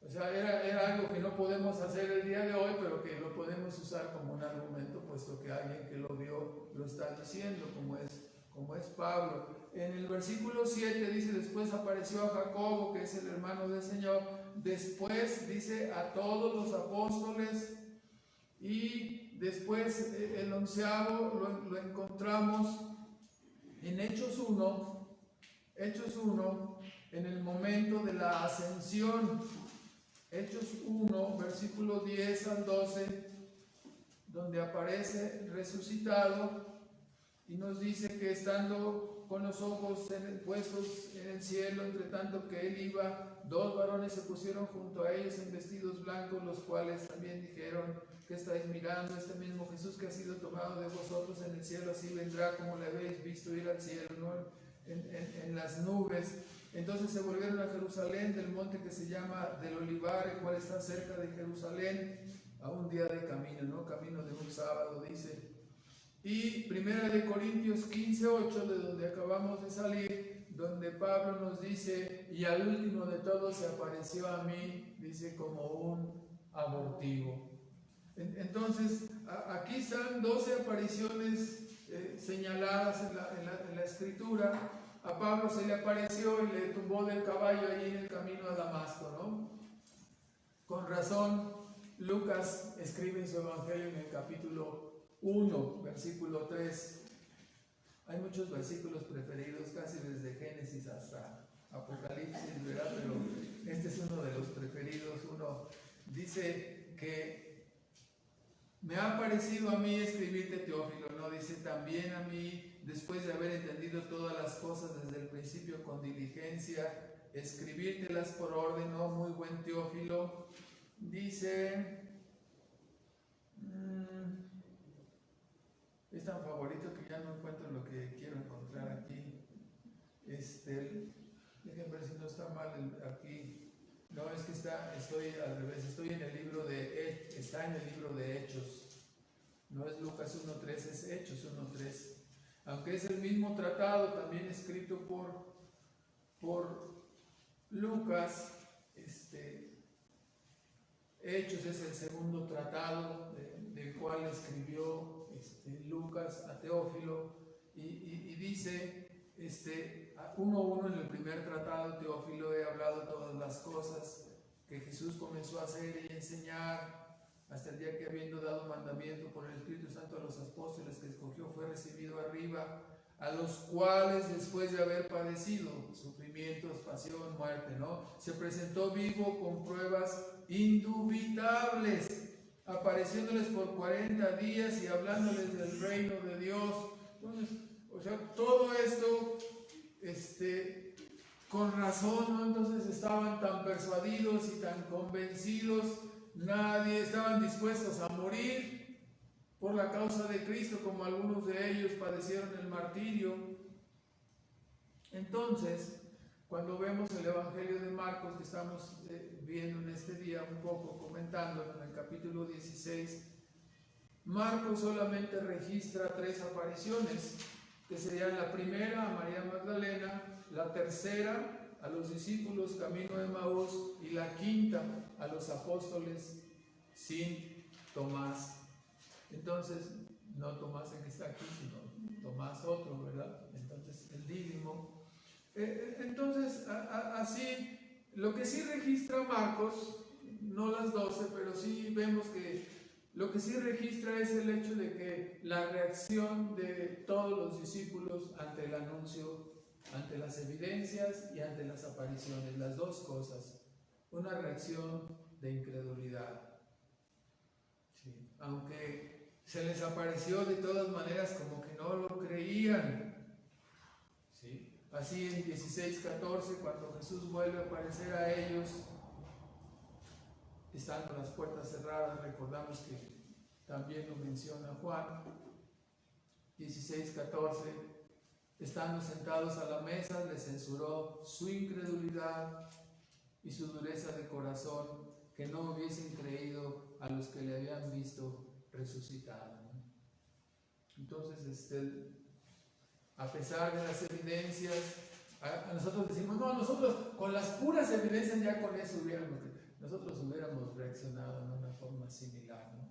O sea, era algo que no podemos hacer el día de hoy, pero que lo podemos usar como un argumento, puesto que alguien que lo vio lo está diciendo, como es Pablo. En el versículo 7 dice, después apareció a Jacobo, que es el hermano del Señor. Después dice a todos los apóstoles. Y después el 11º lo encontramos en Hechos 1, en el momento de la ascensión. Hechos 1, versículo 10 al 12, donde aparece resucitado y nos dice que estando con los ojos puestos en el cielo, entre tanto que él iba, 2 varones se pusieron junto a ellos en vestidos blancos, los cuales también dijeron, ¿qué estáis mirando? Este mismo Jesús que ha sido tomado de vosotros en el cielo, así vendrá como le habéis visto ir al cielo, ¿no? en las nubes. Entonces se volvieron a Jerusalén, del monte que se llama del Olivar, el cual está cerca de Jerusalén, a un día de camino, ¿no? Camino de un sábado, dice. Y 1 Corintios 15, 8, de donde acabamos de salir, donde Pablo nos dice, y al último de todos se apareció a mí, dice, como un abortivo. Entonces, aquí están 12 apariciones señaladas en la Escritura. A Pablo se le apareció y le tumbó del caballo ahí en el camino a Damasco, ¿no? Con razón, Lucas escribe en su Evangelio en el capítulo 1, versículo 3. Hay muchos versículos preferidos, casi desde Génesis hasta Apocalipsis, ¿verdad? Pero este es uno de los preferidos. Uno dice que me ha parecido a mí escribirte, Teófilo, ¿no? Dice también a mí, después de haber entendido todas las cosas desde el principio con diligencia, escribírtelas por orden, ¿no? Muy buen Teófilo. Dice, es tan favorito que ya no encuentro lo que quiero encontrar aquí. Déjenme ver si no está mal aquí. No, es que estoy al revés, estoy en el libro está en el libro de Hechos. No es Lucas 1.3, es Hechos 1.3. Aunque es el mismo tratado, también escrito por Lucas, Hechos es el segundo tratado del cual escribió Lucas a Teófilo, y dice 1.1 en el primer tratado, Teófilo, he hablado todas las cosas que Jesús comenzó a hacer y enseñar hasta el día que, habiendo dado mandamiento por el Espíritu Santo a los apóstoles que escogió, fue recibido arriba, a los cuales después de haber padecido sufrimientos, pasión, muerte, ¿no? Se presentó vivo con pruebas indubitables, apareciéndoles por 40 días y hablándoles del reino de Dios. Entonces, o sea, todo esto, con razón, ¿no? Entonces estaban tan persuadidos y tan convencidos, estaban dispuestos a morir por la causa de Cristo, como algunos de ellos padecieron el martirio. Entonces, cuando vemos el Evangelio de Marcos, que estamos viendo en este día un poco, comentándolo en el capítulo 16, Marcos solamente registra 3 apariciones, que serían la primera a María Magdalena, la tercera a los discípulos camino de Emaús y la quinta a los apóstoles sin Tomás. Entonces, no Tomás el que está aquí, sino Tomás otro, ¿verdad? Entonces, el Dídimo. Entonces, así, lo que sí registra Marcos, no las 12, pero sí vemos que lo que sí registra es el hecho de que la reacción de todos los discípulos ante el anuncio, ante las evidencias y ante las apariciones, las dos cosas, una reacción de incredulidad. Sí. Aunque se les apareció de todas maneras como que no lo creían. ¿Sí? Así en 16:14, cuando Jesús vuelve a aparecer a ellos, estando las puertas cerradas, recordamos que también lo menciona Juan, 16:14, estando sentados a la mesa, les censuró su incredulidad y su dureza de corazón, que no hubiesen creído a los que le habían visto resucitado. Entonces, a pesar de las evidencias, a nosotros decimos, no, nosotros con las puras evidencias ya con eso nosotros hubiéramos reaccionado de una forma similar, ¿no?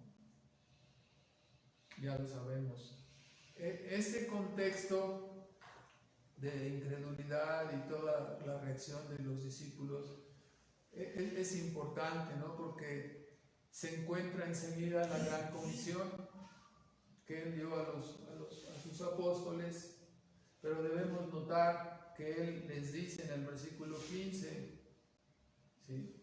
Ya lo sabemos. Este contexto de incredulidad y toda la reacción de los discípulos es importante, ¿no? Porque se encuentra enseguida la gran comisión que Él dio a sus apóstoles, pero debemos notar que Él les dice en el versículo 15, ¿sí?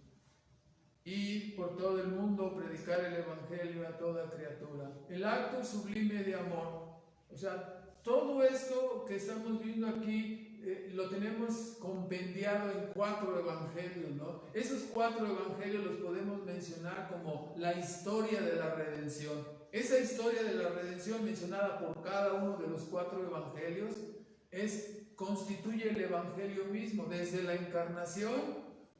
Y por todo el mundo predicar el Evangelio a toda criatura. El acto sublime de amor. O sea, todo esto que estamos viendo aquí lo tenemos compendiado en 4 evangelios, ¿no? Esos 4 evangelios los podemos mencionar como la historia de la redención. Esa historia de la redención mencionada por cada uno de los 4 evangelios constituye el evangelio mismo, desde la encarnación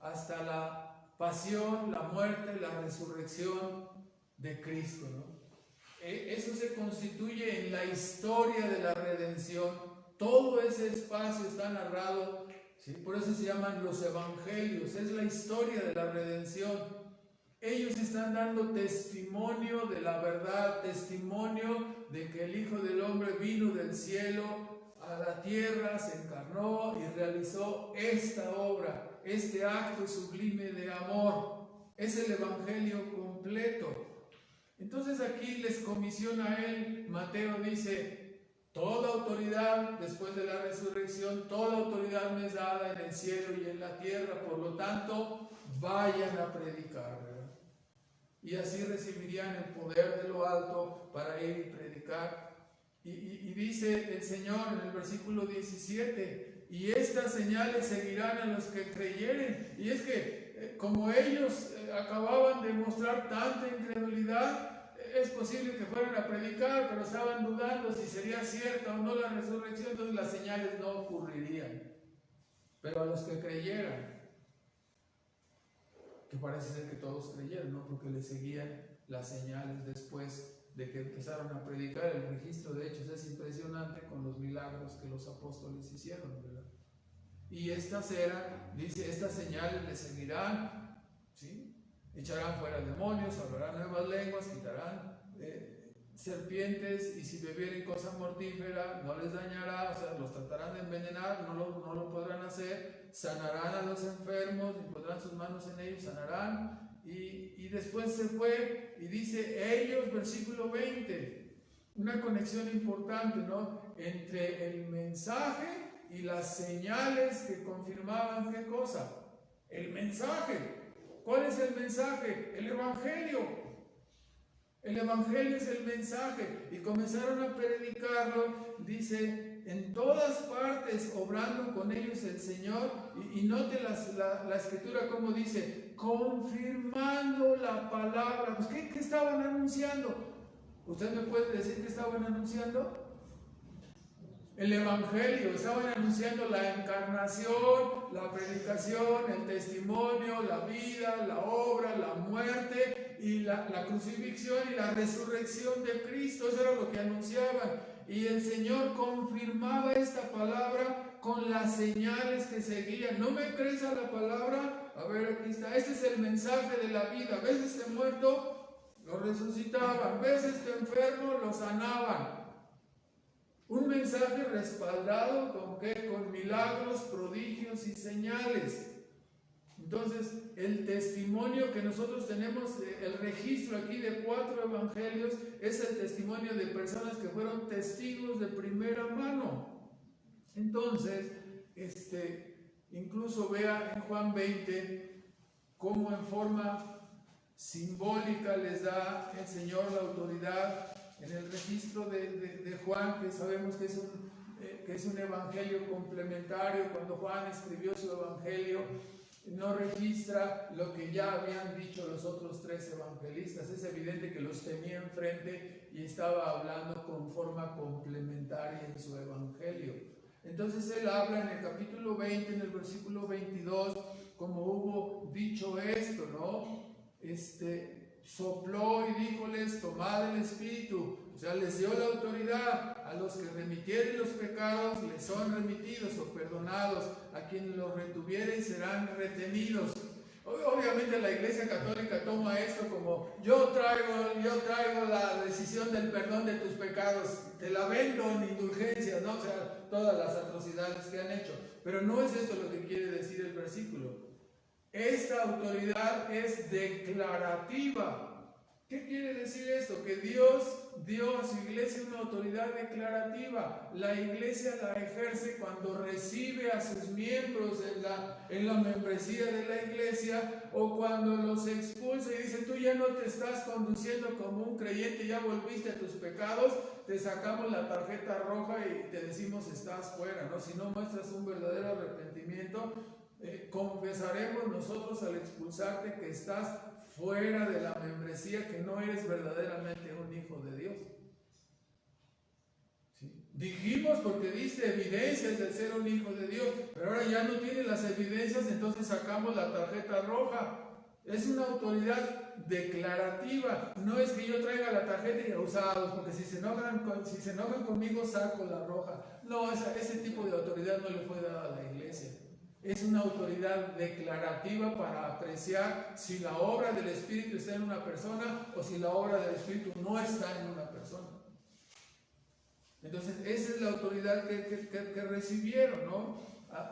hasta la pasión, la muerte, la resurrección de Cristo, ¿no? Eso se constituye en la historia de la redención. Todo ese espacio está narrado, ¿sí? Por eso se llaman los evangelios, es la historia de la redención. Ellos están dando testimonio de la verdad, testimonio de que el Hijo del Hombre vino del cielo a la tierra, se encarnó y realizó esta obra, este acto sublime de amor. Es el evangelio completo. Entonces aquí les comisiona a él. Mateo dice: toda autoridad después de la resurrección, toda autoridad me es dada en el cielo y en la tierra, por lo tanto, vayan a predicar, ¿verdad? Y así recibirían el poder de lo alto para ir y predicar. Y dice el Señor en el versículo 17: y estas señales seguirán a los que creyeren. Y es que como ellos acababan de mostrar tanta incredulidad, es posible que fueran a predicar, pero estaban dudando si sería cierta o no la resurrección, entonces las señales no ocurrirían. Pero a los que creyeran, que parece ser que todos creyeron, ¿no? Porque le seguían las señales después de que empezaron a predicar. El registro de Hechos es impresionante con los milagros que los apóstoles hicieron, ¿verdad? Y estas eran, dice, estas señales le seguirán, ¿sí? Echarán fuera demonios, hablarán nuevas lenguas, quitarán serpientes, y si bebieren cosa mortífera no les dañará, o sea, los tratarán de envenenar, no lo podrán hacer, sanarán a los enfermos, y pondrán sus manos en ellos, sanarán. Y después se fue y dice ellos, versículo 20, una conexión importante, ¿no? Entre el mensaje y las señales que confirmaban ¿qué cosa? El mensaje. ¿Cuál es el mensaje? El evangelio. El evangelio es el mensaje. Y comenzaron a predicarlo, dice, en todas partes, obrando con ellos el Señor. Y note la escritura como dice, confirmando la palabra. Pues, ¿qué estaban anunciando? ¿Usted me puede decir qué estaban anunciando? El evangelio. Estaban anunciando la encarnación, la predicación, el testimonio, la vida, la obra, la muerte y la crucifixión y la resurrección de Cristo. Eso era lo que anunciaban. Y el Señor confirmaba esta palabra con las señales que seguían. ¿No me crees a la palabra? A ver, aquí está. Este es el mensaje de la vida. ¿Ves este muerto? Lo resucitaban. ¿Ves este enfermo? Lo sanaban. Un mensaje respaldado ¿con qué? Con milagros, prodigios y señales. Entonces, el testimonio que nosotros tenemos, el registro aquí de 4 evangelios, es el testimonio de personas que fueron testigos de primera mano. Entonces, incluso vea en Juan 20 cómo en forma simbólica les da el Señor la autoridad. En el registro de Juan, que sabemos que es un evangelio complementario, cuando Juan escribió su evangelio, no registra lo que ya habían dicho los otros 3 evangelistas. Es evidente que los tenía enfrente y estaba hablando con forma complementaria en su evangelio. Entonces él habla en el capítulo 20, en el versículo 22, como hubo dicho esto, ¿no? Sopló y díjoles, tomad el Espíritu. O sea, les dio la autoridad. A los que remitieren los pecados les son remitidos o perdonados. A quienes los retuvieren serán retenidos. Obviamente la Iglesia Católica toma esto como yo traigo la decisión del perdón de tus pecados, te la vendo en indulgencia, ¿no? O sea, todas las atrocidades que han hecho. Pero no es esto lo que quiere decir el versículo. Esta autoridad es declarativa. ¿Qué quiere decir esto? Que Dios dio a su iglesia una autoridad declarativa. La iglesia la ejerce cuando recibe a sus miembros en la membresía de la iglesia, o cuando los expulsa y dice, tú ya no te estás conduciendo como un creyente, ya volviste a tus pecados, te sacamos la tarjeta roja y te decimos estás fuera, ¿no? Si no muestras un verdadero arrepentimiento, confesaremos nosotros al expulsarte que estás fuera de la membresía, que no eres verdaderamente un hijo de Dios. ¿Sí? Dijimos porque diste evidencias de ser un hijo de Dios, pero ahora ya no tienes las evidencias, entonces sacamos la tarjeta roja. Es una autoridad declarativa. No es que yo traiga la tarjeta y usados, porque si se enojan conmigo saco la roja. No, ese tipo de autoridad no le fue dada a la iglesia. Es una autoridad declarativa para apreciar si la obra del Espíritu está en una persona o si la obra del Espíritu no está en una persona. Entonces, esa es la autoridad que recibieron, ¿no?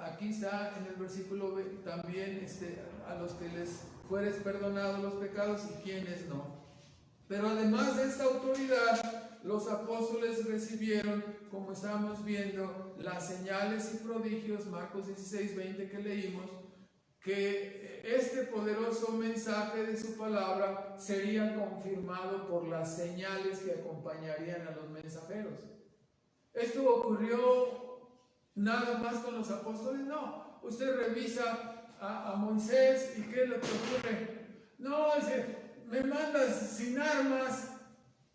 Aquí está en el versículo también a los que les fueres perdonados los pecados y quienes no. Pero además de esta autoridad, los apóstoles recibieron, como estábamos viendo, las señales y prodigios, Marcos 16, 20 que leímos, que este poderoso mensaje de su palabra sería confirmado por las señales que acompañarían a los mensajeros. ¿Esto ocurrió nada más con los apóstoles? No. Usted revisa a Moisés y ¿qué es lo que ocurre? No, dice, me mandas sin armas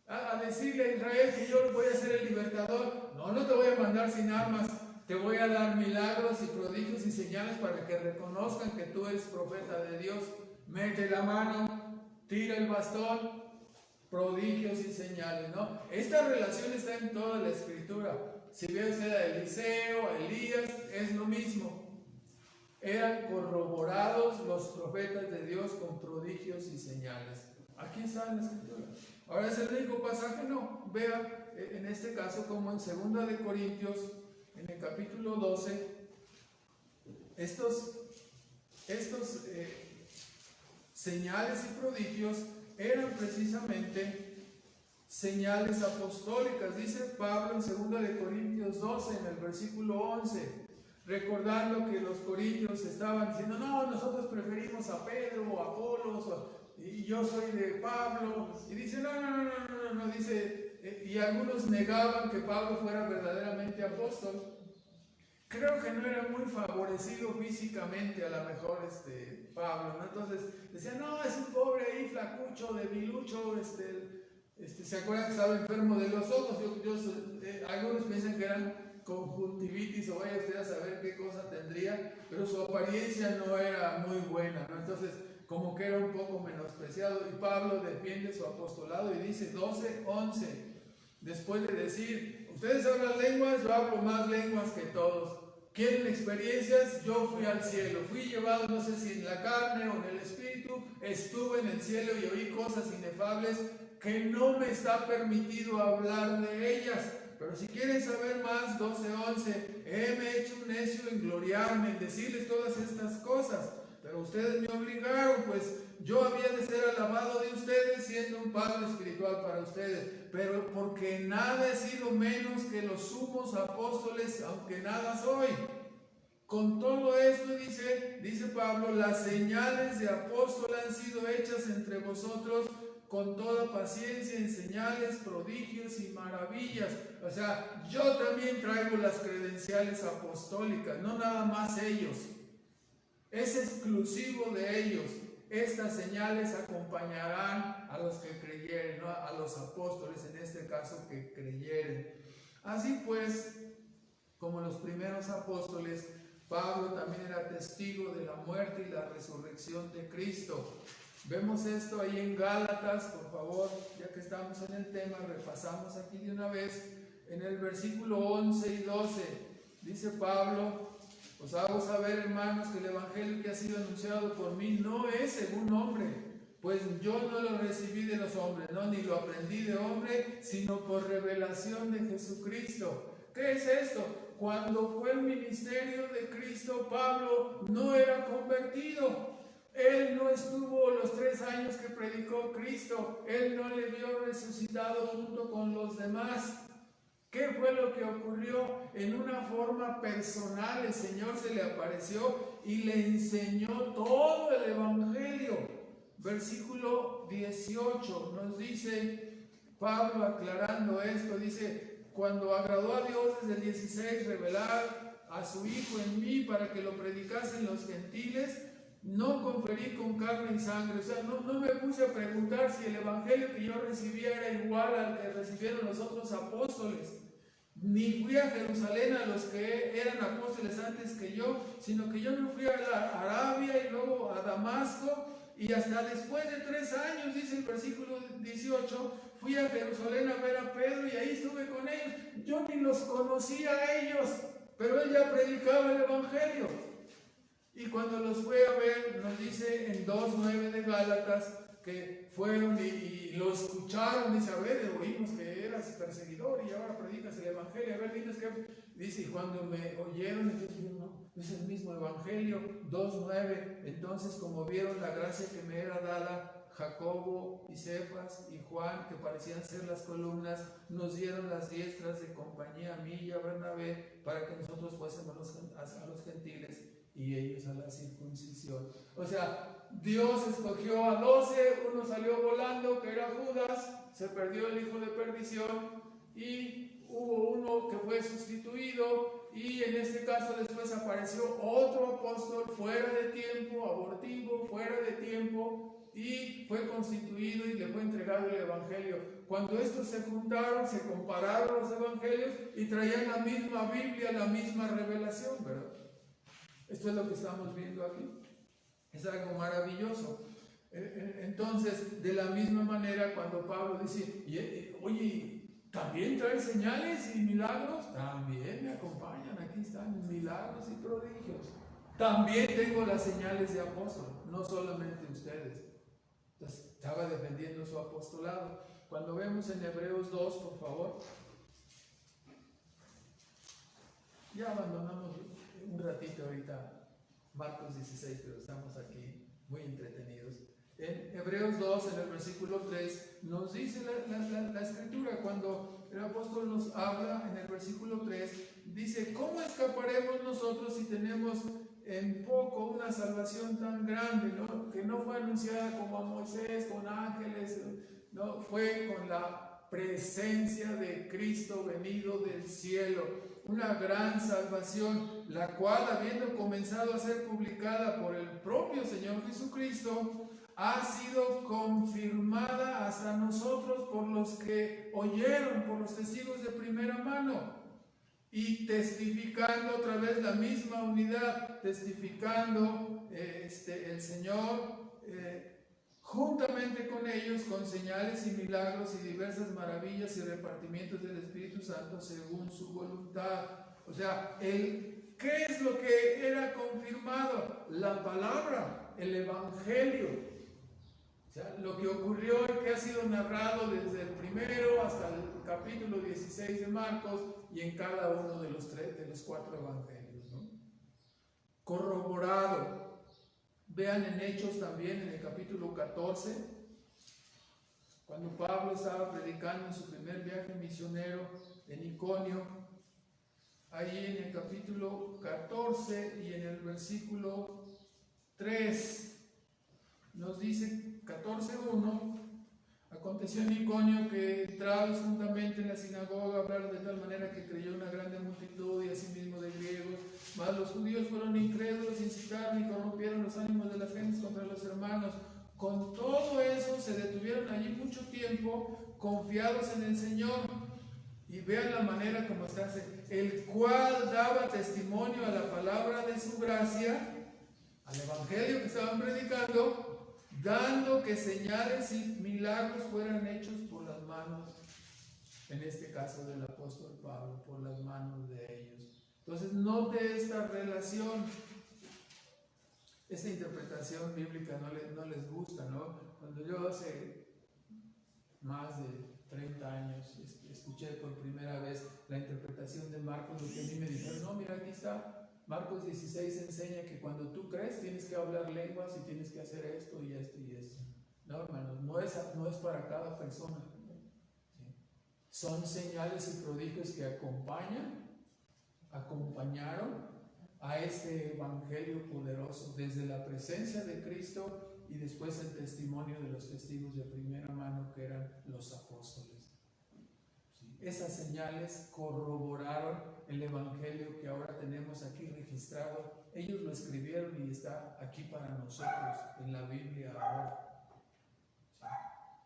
a decirle a Israel que yo voy a ser el libertador. No, no te voy a mandar sin armas. Te voy a dar milagros y prodigios y señales para que reconozcan que tú eres profeta de Dios. Mete la mano, tira el bastón, prodigios y señales, ¿no? Esta relación está en toda la Escritura. Si ve usted a Eliseo, a Elías, es lo mismo. Eran corroborados los profetas de Dios con prodigios y señales. Aquí está en la Escritura. Ahora es el único pasaje, no. Vea en este caso como en 2 de Corintios, en el capítulo 12, estos señales y prodigios eran precisamente señales apostólicas. Dice Pablo en 2 de Corintios 12, en el versículo 11, recordando que los corintios estaban diciendo, no, nosotros preferimos a Pedro o a Apolos, y yo soy de Pablo, y dice, no, dice, y algunos negaban que Pablo fuera verdaderamente apóstol. Creo que no era muy favorecido físicamente a lo mejor Pablo, ¿no? Entonces decían, no, es un pobre ahí, flacucho, debilucho, ¿se acuerdan que estaba enfermo de los ojos? Algunos piensan que eran conjuntivitis o vaya usted a saber qué cosa tendría, pero su apariencia no era muy buena, ¿no? Entonces como que era un poco menospreciado, y Pablo defiende su apostolado y dice 12:11, después de decir, ustedes hablan lenguas, yo hablo más lenguas que todos. ¿Quieren experiencias? Yo fui al cielo, fui llevado, no sé si en la carne o en el espíritu, estuve en el cielo y oí cosas inefables que no me está permitido hablar de ellas. Pero si quieren saber más, 12:11, heme hecho un necio en gloriarme, en decirles todas estas cosas, pero ustedes me obligaron, pues yo había de ser alabado de ustedes, siendo un padre espiritual para ustedes, pero porque nada he sido menos que los sumos apóstoles, aunque nada soy. Con todo esto, dice Pablo, las señales de apóstol han sido hechas entre vosotros con toda paciencia, en señales, prodigios y maravillas. O sea, yo también traigo las credenciales apostólicas, no nada más ellos. Es exclusivo de ellos. Estas señales acompañarán a los que creyeren, ¿no? A los apóstoles en este caso que creyeren. Así pues, como los primeros apóstoles, Pablo también era testigo de la muerte y la resurrección de Cristo. Vemos esto ahí en Gálatas, por favor, ya que estamos en el tema, repasamos aquí de una vez, en el versículo 11 y 12, dice Pablo, os hago saber, hermanos, que el evangelio que ha sido anunciado por mí no es según hombre, pues yo no lo recibí de los hombres, no, ni lo aprendí de hombre, sino por revelación de Jesucristo. ¿Qué es esto? Cuando fue el ministerio de Cristo, Pablo no era convertido. Él no estuvo los 3 años que predicó Cristo. Él no le vio resucitado junto con los demás. ¿Qué fue lo que ocurrió? En una forma personal el Señor se le apareció y le enseñó todo el evangelio. Versículo 18 nos dice Pablo, aclarando esto, dice, cuando agradó a Dios desde el 16 revelar a su Hijo en mí para que lo predicasen los gentiles, no conferí con carne y sangre. O sea, no me puse a preguntar si el evangelio que yo recibía era igual al que recibieron los otros apóstoles. Ni fui a Jerusalén a los que eran apóstoles antes que yo, sino que yo me fui a Arabia y luego a Damasco, y hasta después de 3 años, dice el versículo 18, fui a Jerusalén a ver a Pedro y ahí estuve con ellos. Yo ni los conocía a ellos, pero él ya predicaba el Evangelio. Y cuando los fue a ver, nos dice en 2:9 de Gálatas, que fueron y lo escucharon, dice, a ver, oímos que eras perseguidor y ahora predicas el Evangelio, a ver, dinos qué. Dice, y cuando me oyeron, entonces dijeron, no, es el mismo Evangelio, 2:9, entonces como vieron la gracia que me era dada, Jacobo y Cefas y Juan, que parecían ser las columnas, nos dieron las diestras de compañía a mí y a Bernabé, para que nosotros fuésemos a los gentiles y ellos a la circuncisión. O sea, Dios escogió a 12, uno salió volando, que era Judas, se perdió el hijo de perdición, y hubo uno que fue sustituido, y en este caso después apareció otro apóstol fuera de tiempo, abortivo, fuera de tiempo, y fue constituido y le fue entregado el Evangelio. Cuando estos se juntaron, se compararon los Evangelios y traían la misma Biblia, la misma revelación, ¿verdad? Esto es lo que estamos viendo aquí. Es algo maravilloso. Entonces, de la misma manera, cuando Pablo dice, oye, ¿también trae señales y milagros? También me acompañan, aquí están milagros y prodigios. También tengo las señales de apóstol, no solamente ustedes. Entonces, estaba defendiendo su apostolado. Cuando vemos en Hebreos 2, por favor, ya abandonamos un ratito ahorita Marcos 16, pero estamos aquí muy entretenidos. En Hebreos 2, en el versículo 3, nos dice la escritura, cuando el apóstol nos habla en el versículo 3, dice, ¿cómo escaparemos nosotros si tenemos en poco una salvación tan grande, ¿no? Que no fue anunciada como a Moisés, con ángeles, no, fue con la presencia de Cristo venido del cielo? Una gran salvación, la cual, habiendo comenzado a ser publicada por el propio Señor Jesucristo, ha sido confirmada hasta nosotros por los que oyeron, por los testigos de primera mano, y testificando otra vez la misma unidad, testificando el Señor juntamente con ellos, con señales y milagros y diversas maravillas y repartimientos del Espíritu Santo según su voluntad. O sea, ¿qué es lo que era confirmado? La palabra, el Evangelio. O sea, lo que ocurrió y que ha sido narrado desde el primero hasta el capítulo 16 de Marcos y en cada uno de los 4 evangelios, ¿no? Corroborado. Vean en Hechos también, en el capítulo 14, cuando Pablo estaba predicando en su primer viaje misionero en Iconio, ahí en el capítulo 14 y en el versículo 3, nos dice 14:1, aconteció en Iconio que entrados juntamente en la sinagoga hablaron de tal manera que creyó una grande multitud y asimismo de griegos, mas los judíos fueron incrédulos, incitaron y corrompieron los ánimos de las gentes contra los hermanos. Con todo eso se detuvieron allí mucho tiempo, confiados en el Señor. Y vean la manera como está, el cual daba testimonio a la palabra de su gracia, al evangelio que estaban predicando, dando que señales y milagros fueran hechos por las manos, en este caso del apóstol Pablo, por las manos de ellos. Entonces, note esta relación. Esta interpretación bíblica no les gusta, ¿no? Cuando yo hace más de 30 años escuché por primera vez la interpretación de Marcos, lo que a mí me dijeron, no, mira, aquí está, Marcos 16 enseña que cuando tú crees tienes que hablar lenguas y tienes que hacer esto y esto y esto. No, hermanos, no es para cada persona. ¿Sí? Son señales y prodigios que acompañaron a este evangelio poderoso desde la presencia de Cristo y después el testimonio de los testigos de primera mano que eran los apóstoles. ¿Sí? Esas señales corroboraron el evangelio que ahora tenemos aquí registrado. Ellos lo escribieron y está aquí para nosotros en la Biblia ahora.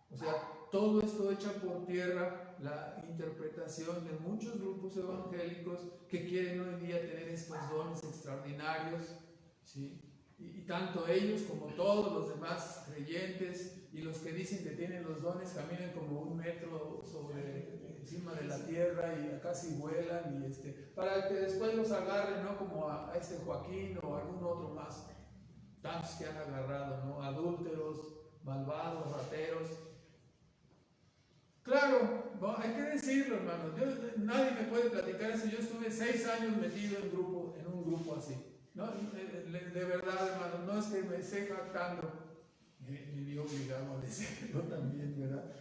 ¿Sí? O sea, todo esto echa por tierra la interpretación de muchos grupos evangélicos que quieren hoy día tener estos dones extraordinarios, ¿sí? Y tanto ellos como todos los demás creyentes y los que dicen que tienen los dones caminan como 1 metro encima de la tierra y casi vuelan para que después los agarren, ¿no? Como a este Joaquín o algún otro más, tantos que han agarrado, ¿no? Adúlteros, malvados, rateros. Claro, ¿no? Hay que decirlo, hermanos. Nadie me puede platicar eso. Yo estuve 6 años metido en un grupo así, ¿no? De verdad, hermanos, no es que me esté jactando, me vi obligado a decirlo también, ¿verdad?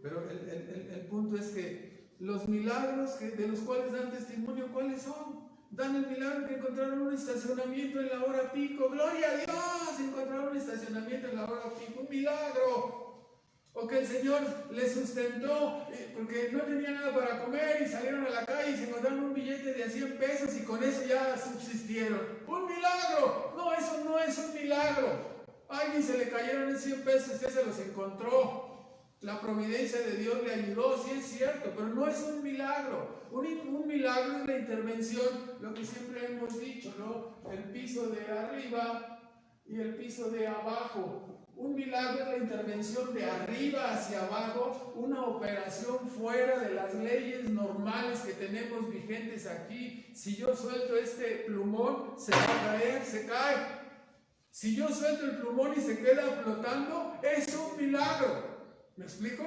Pero el punto es que los milagros de los cuales dan testimonio, ¿cuáles son? Dan el milagro que encontraron un estacionamiento en la hora pico. ¡Gloria a Dios! Encontraron un estacionamiento en la hora pico. ¡Un milagro! O que el Señor les sustentó porque no tenían nada para comer y salieron a la calle y se encontraron un billete de 100 pesos y con eso ya subsistieron. ¡Un milagro! No, eso no es un milagro. A alguien se le cayeron en 100 pesos, usted se los encontró. La providencia de Dios le ayudó, sí es cierto, pero no es un milagro. Un milagro es la intervención, lo que siempre hemos dicho, ¿no? El piso de arriba y el piso de abajo. Un milagro es la intervención de arriba hacia abajo, una operación fuera de las leyes normales que tenemos vigentes aquí. Si yo suelto este plumón, se va a caer, se cae. Si yo suelto el plumón y se queda flotando, es un milagro. ¿Me explico?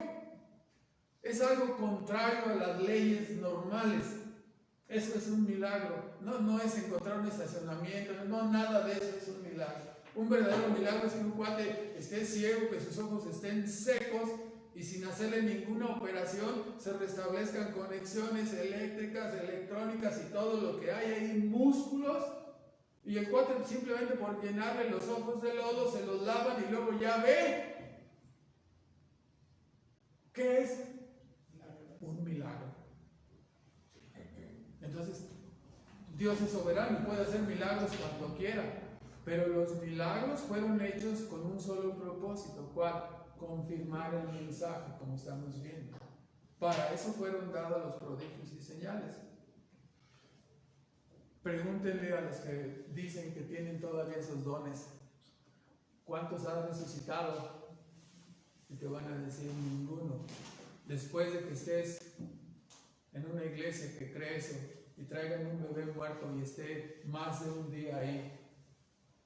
Es algo contrario a las leyes normales. Eso es un milagro. No es encontrar un estacionamiento, no, nada de eso es un milagro. Un verdadero milagro es que un cuate esté ciego, que sus ojos estén secos y sin hacerle ninguna operación se restablezcan conexiones eléctricas, electrónicas y todo lo que hay ahí, músculos, y el cuate simplemente por llenarle los ojos de lodo se los lavan y luego ya ve. ¿Qué es? Un milagro. Entonces, Dios es soberano y puede hacer milagros cuando quiera. Pero los milagros fueron hechos con un solo propósito. ¿Cuál? Confirmar el mensaje, como estamos viendo. Para eso fueron dados los prodigios y señales. Pregúntenle a los que dicen que tienen todavía esos dones, ¿cuántos han resucitado? Y te van a decir ninguno. Después de que estés en una iglesia que cree eso y traigan un bebé muerto y esté más de un día ahí,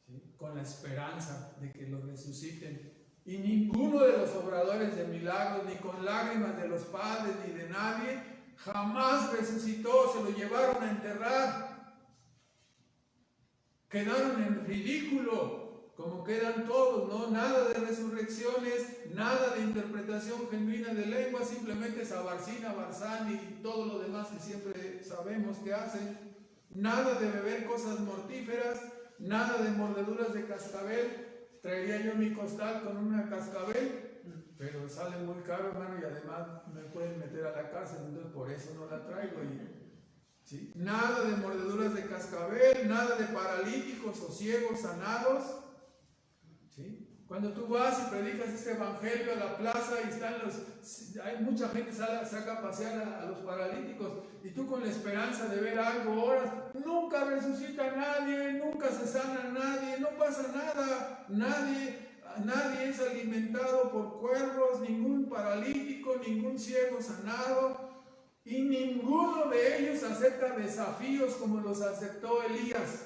¿sí? Con la esperanza de que lo resuciten, y ninguno de los obradores de milagros, ni con lágrimas de los padres ni de nadie, jamás resucitó, se lo llevaron a enterrar. Quedaron en ridículo, como quedan todos, ¿no? Nada de resurrecciones, nada de interpretación genuina de lengua, simplemente Sabarcina, Barzán y todo lo demás que siempre sabemos que hacen. Nada de beber cosas mortíferas, nada de mordeduras de cascabel. Traería yo mi costal con una cascabel, pero sale muy caro, hermano, y además me pueden meter a la cárcel, entonces por eso no la traigo. ¿Sí? Nada de mordeduras de cascabel, nada de paralíticos o ciegos sanados. ¿Sí? Cuando tú vas y predicas este evangelio a la plaza y hay mucha gente que saca a pasear a los paralíticos, y tú con la esperanza de ver algo, horas, nunca resucita a nadie, nunca se sana a nadie, no pasa nada, nadie es alimentado por cuervos, ningún paralítico, ningún ciego sanado. Y ninguno de ellos acepta desafíos como los aceptó Elías.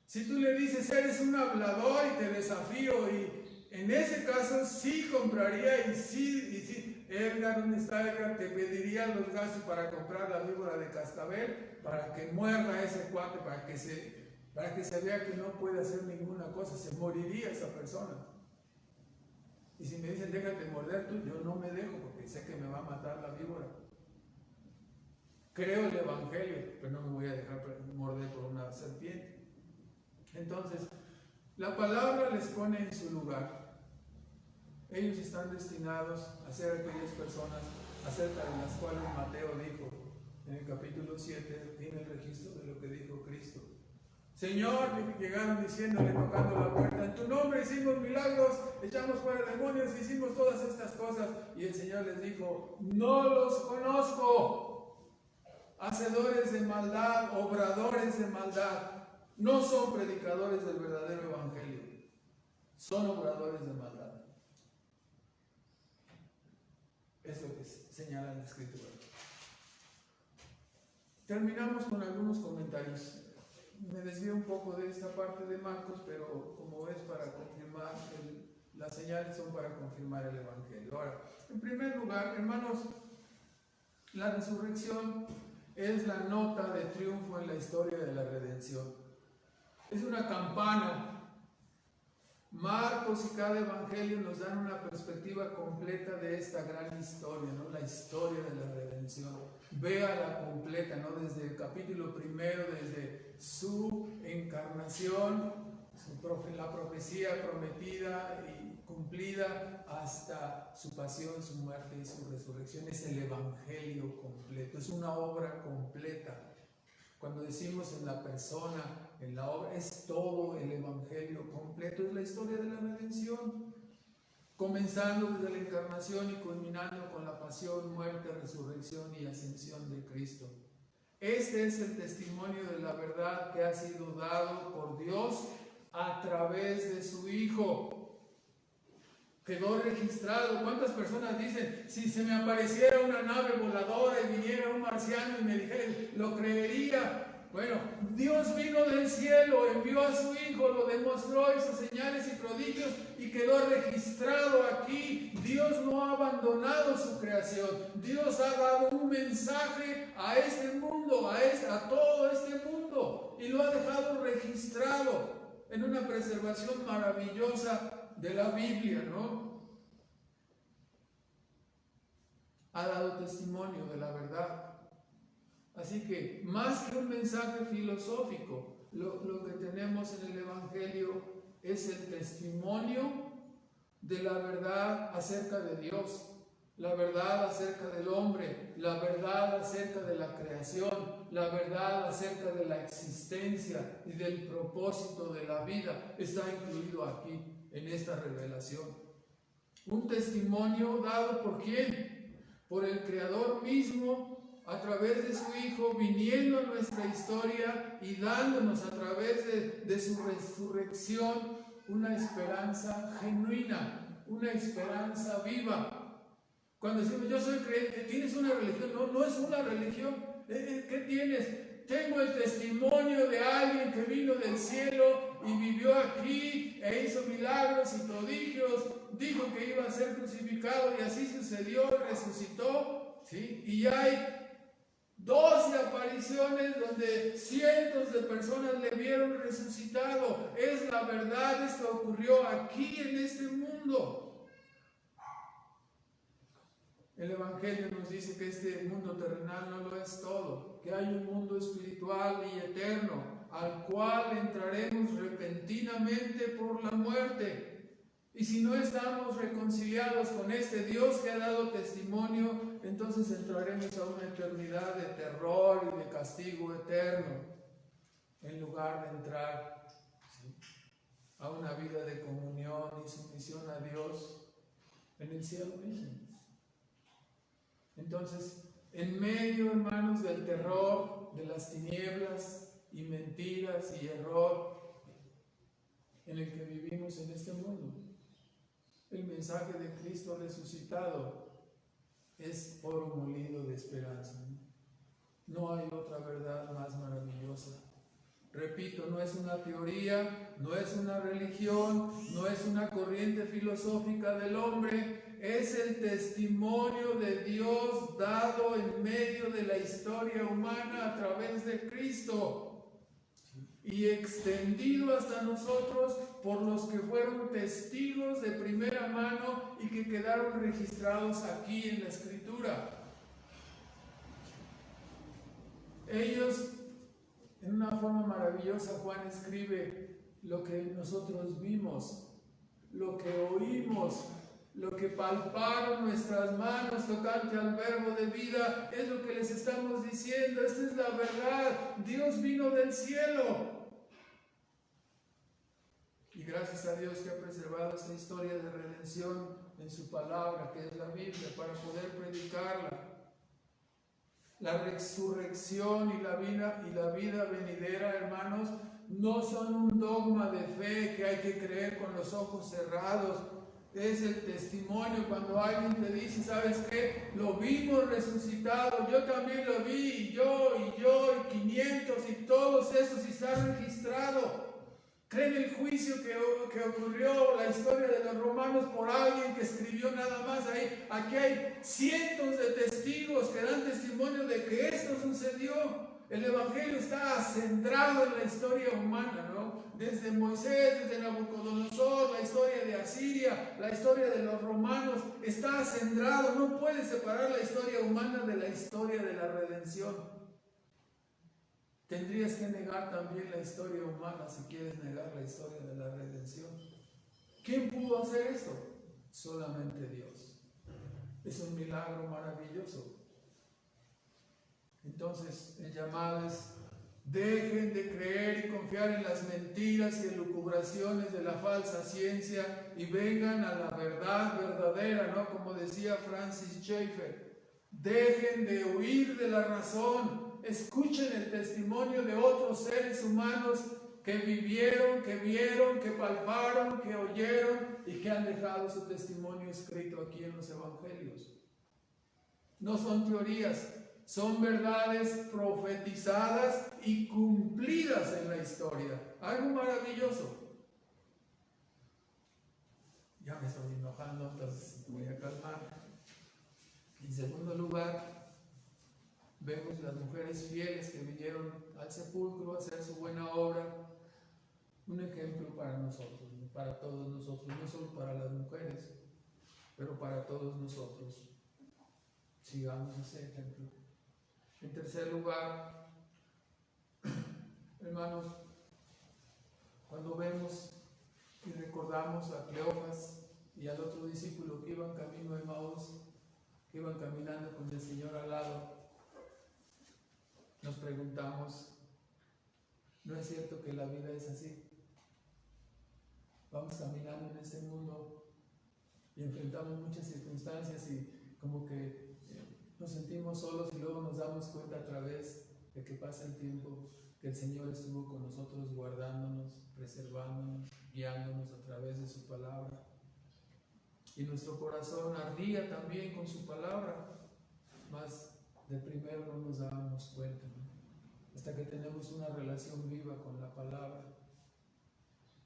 Si tú le dices, eres un hablador y te desafío, y en ese caso sí compraría y sí, Edgar, ¿dónde está Edgar? Te pediría los gastos para comprar la víbora de cascabel, para que muerda a ese cuate, para que se vea que no puede hacer ninguna cosa, se moriría esa persona. Y si me dicen, déjate morder tú, yo no me dejo porque sé que me va a matar la víbora. Creo el evangelio, pero no me voy a dejar morder por una serpiente. Entonces, la palabra les pone en su lugar. Ellos están destinados a ser aquellas personas acerca de las cuales Mateo dijo en el capítulo 7, tiene el registro de lo que dijo Cristo. Señor, llegaron diciéndole, tocando la puerta, en tu nombre hicimos milagros, echamos fuera demonios, hicimos todas estas cosas. Y el Señor les dijo, no los conozco. Hacedores de maldad, obradores de maldad. no son predicadores del verdadero evangelio, son obradores de maldad. Es lo que señala la Escritura. Terminamos con algunos comentarios. Me desvío un poco de esta parte de Marcos, pero como es para confirmar, las señales son para confirmar el evangelio. Ahora, en primer lugar, hermanos, la resurrección es la nota de triunfo en la historia de la redención. Es una campana. Marcos y cada evangelio nos dan una perspectiva completa de esta gran historia, ¿no? La historia de la redención. Véala completa, ¿no? Desde el capítulo primero, desde su encarnación, la profecía prometida y cumplida, hasta su pasión, su muerte y su resurrección. Es el evangelio completo, es una obra completa. Cuando decimos en la persona, en la obra, es todo el evangelio completo, es la historia de la redención, comenzando desde la encarnación y culminando con la pasión, muerte, resurrección y ascensión de Cristo. Este es el testimonio de la verdad que ha sido dado por Dios a través de su Hijo. Quedó registrado. ¿Cuántas personas dicen, si se me apareciera una nave voladora y viniera un marciano y me dijera, lo creería? Bueno, Dios vino del cielo, envió a su Hijo, lo demostró, hizo señales y prodigios y quedó registrado aquí. Dios no ha abandonado su creación. Dios ha dado un mensaje a este mundo, a todo este mundo, y lo ha dejado registrado en una preservación maravillosa de la Biblia, ¿no? Ha dado testimonio de la verdad. Así que, más que un mensaje filosófico, lo que tenemos en el Evangelio es el testimonio de la verdad acerca de Dios, la verdad acerca del hombre, la verdad acerca de la creación, la verdad acerca de la existencia y del propósito de la vida. Está incluido aquí, en esta revelación. Un testimonio dado por ¿quién? Por el Creador mismo, a través de su Hijo, viniendo a nuestra historia y dándonos a través de su resurrección una esperanza genuina, una esperanza viva. Cuando decimos yo soy creyente, ¿tienes una religión? No, no es una religión. ¿Qué tienes? Tengo el testimonio de alguien que vino del cielo y vivió aquí e hizo milagros y prodigios, dijo que iba a ser crucificado y así sucedió, resucitó, ¿sí? Y hay 12 apariciones donde cientos de personas le vieron resucitado. Es la verdad, esto ocurrió aquí en este mundo. El Evangelio nos dice que este mundo terrenal no lo es todo, que hay un mundo espiritual y eterno, al cual entraremos repentinamente por la muerte. Y si no estamos reconciliados con este Dios que ha dado testimonio, entonces entraremos a una eternidad de terror y de castigo eterno, en lugar de entrar, ¿sí?, a una vida de comunión y sumisión a Dios en el cielo mismo. Entonces, en medio, hermanos, del terror, de las tinieblas y mentiras y error en el que vivimos en este mundo, el mensaje de Cristo resucitado es oro molido de esperanza. No hay otra verdad más maravillosa. Repito, no es una teoría, no es una religión, no es una corriente filosófica del hombre, es el testimonio de Dios dado en medio de la historia humana a través de Cristo y extendido hasta nosotros por los que fueron testigos de primera mano y que quedaron registrados aquí en la Escritura. Ellos, en una forma maravillosa, Juan escribe lo que nosotros vimos, lo que oímos, lo que palparon nuestras manos tocante al verbo de vida, es lo que les estamos diciendo. Esta es la verdad. Dios vino del cielo. Y gracias a Dios que ha preservado esta historia de redención en su palabra, que es la Biblia, para poder predicarla. La resurrección y la vida venidera, hermanos, no son un dogma de fe que hay que creer con los ojos cerrados. Es el testimonio cuando alguien te dice, ¿sabes qué? Lo vimos resucitado, yo también lo vi, y yo, y 500, y todos esos, y está registrado. Creen el juicio que ocurrió, la historia de los romanos por alguien que escribió nada más ahí. Aquí hay cientos de testigos que dan testimonio de que esto sucedió. El Evangelio está centrado en la historia humana, ¿no? Desde Moisés, desde Nabucodonosor, la historia de Asiria, la historia de los romanos, está centrado. No puedes separar la historia humana de la historia de la redención. Tendrías que negar también la historia humana si quieres negar la historia de la redención. ¿Quién pudo hacer esto? Solamente Dios. Es un milagro maravilloso. Entonces, el llamado es: dejen de creer y confiar en las mentiras y elucubraciones de la falsa ciencia y vengan a la verdad verdadera, ¿no? Como decía Francis Schaeffer. Dejen de huir de la razón. Escuchen el testimonio de otros seres humanos que vivieron, que vieron, que palparon, que oyeron y que han dejado su testimonio escrito aquí en los evangelios. No son teorías, son verdades profetizadas y cumplidas en la historia. Algo maravilloso. Ya me estoy enojando, entonces voy a calmar. En segundo lugar, vemos las mujeres fieles que vinieron al sepulcro a hacer su buena obra. Un ejemplo para nosotros, para todos nosotros, no solo para las mujeres, pero para todos nosotros. Sigamos ese ejemplo. En tercer lugar, hermanos, cuando vemos y recordamos a Cleofas y al otro discípulo que iban camino de Emaús, que iban caminando con el Señor al lado, nos preguntamos, ¿no es cierto que la vida es así? Vamos caminando en este mundo y enfrentamos muchas circunstancias y como que nos sentimos solos y luego nos damos cuenta a través de que pasa el tiempo que el Señor estuvo con nosotros guardándonos, preservándonos, guiándonos a través de su palabra. Y nuestro corazón ardía también con su palabra, mas de primero no nos dábamos cuenta, ¿no? Hasta que tenemos una relación viva con la palabra.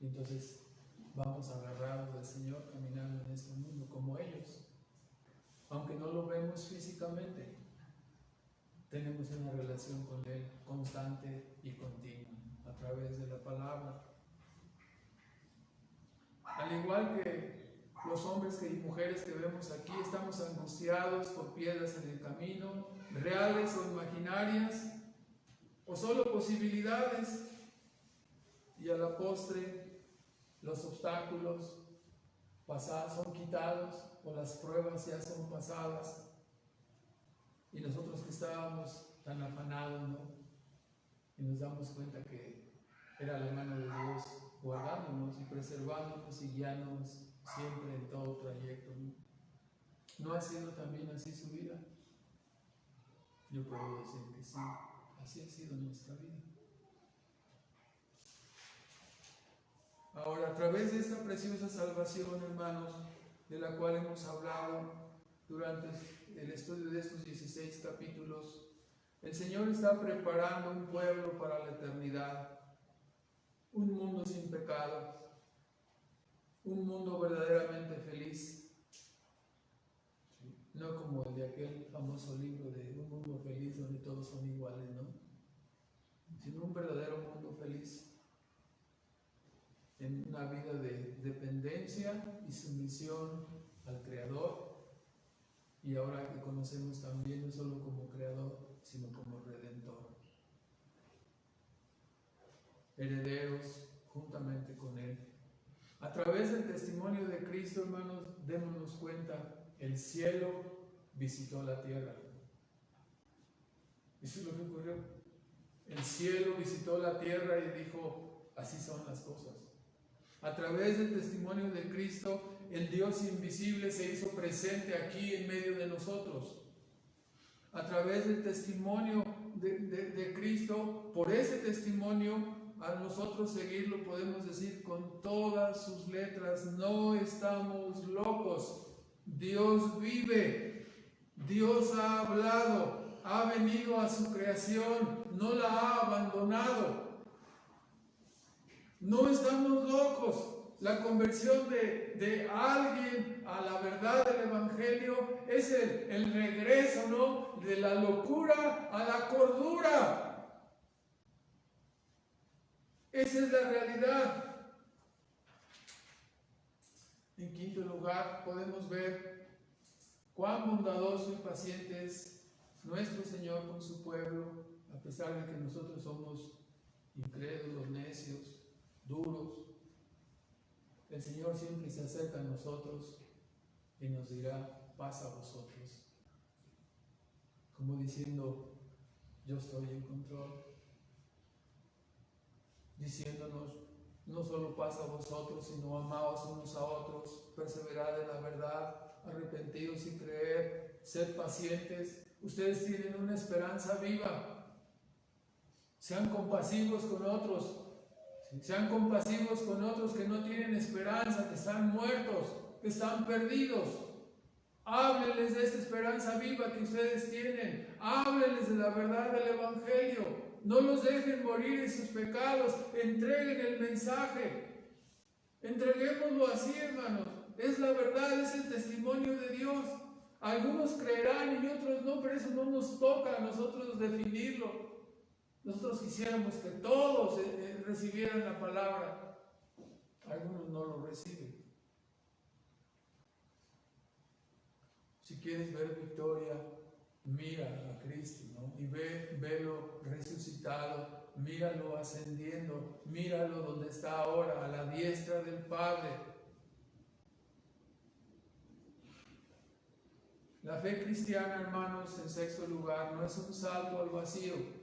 Y entonces vamos agarrados del Señor caminando en este mundo como ellos. Aunque no lo vemos físicamente, tenemos una relación con Él constante y continua a través de la palabra. Al igual que los hombres y mujeres que vemos aquí, estamos angustiados por piedras en el camino, reales o imaginarias, o solo posibilidades, y a la postre los obstáculos son quitados o las pruebas ya son pasadas, y nosotros que estábamos tan afanados, ¿no? Y nos damos cuenta que era la mano de Dios guardándonos y preservándonos y guiándonos siempre en todo trayecto, ¿no? ¿No ha sido también así su vida? Yo puedo decir que sí, así ha sido nuestra vida. Ahora, a través de esta preciosa salvación, hermanos, de la cual hemos hablado durante el estudio de estos 16 capítulos, el Señor está preparando un pueblo para la eternidad, un mundo sin pecado, un mundo verdaderamente feliz, no como el de aquel famoso libro de Un mundo feliz donde todos son iguales, ¿no? Sino un verdadero mundo feliz, en una vida de dependencia y sumisión al Creador, y ahora que conocemos también no solo como Creador, sino como Redentor. Herederos juntamente con Él. A través del testimonio de Cristo, hermanos, démonos cuenta, el cielo visitó la tierra. Eso es lo que ocurrió. El cielo visitó la tierra y dijo, así son las cosas. A través del testimonio de Cristo, el Dios invisible se hizo presente aquí en medio de nosotros. A través del testimonio de Cristo, por ese testimonio, a nosotros seguirlo podemos decir con todas sus letras: no estamos locos. Dios vive, Dios ha hablado, ha venido a su creación, no la ha abandonado. No estamos locos. La conversión de alguien a la verdad del Evangelio es el regreso, ¿no?, de la locura a la cordura. Esa es la realidad. En quinto lugar, podemos ver cuán bondadoso y paciente es nuestro Señor con su pueblo, a pesar de que nosotros somos incrédulos, necios, duros. El Señor siempre se acerca a nosotros y nos dirá: paz a vosotros. Como diciendo: yo estoy en control. Diciéndonos: no solo paz a vosotros, sino amaos unos a otros, perseverad en la verdad, arrepentidos y creer, sed pacientes. Ustedes tienen una esperanza viva. Sean compasivos con otros. Sean compasivos con otros que no tienen esperanza, que están muertos, que están perdidos. Háblenles de esta esperanza viva que ustedes tienen. Háblenles de la verdad del Evangelio. No los dejen morir en sus pecados. Entreguen el mensaje. Entreguémoslo así, hermanos. Es la verdad, es el testimonio de Dios. Algunos creerán y otros no, pero eso no nos toca a nosotros definirlo. Nosotros quisiéramos que todos recibieran la palabra. Algunos no lo reciben. Si quieres ver victoria, mira a Cristo, ¿no? Y velo resucitado, míralo ascendiendo, míralo donde está ahora, a la diestra del Padre. La fe cristiana, hermanos, en sexto lugar, no es un salto al vacío.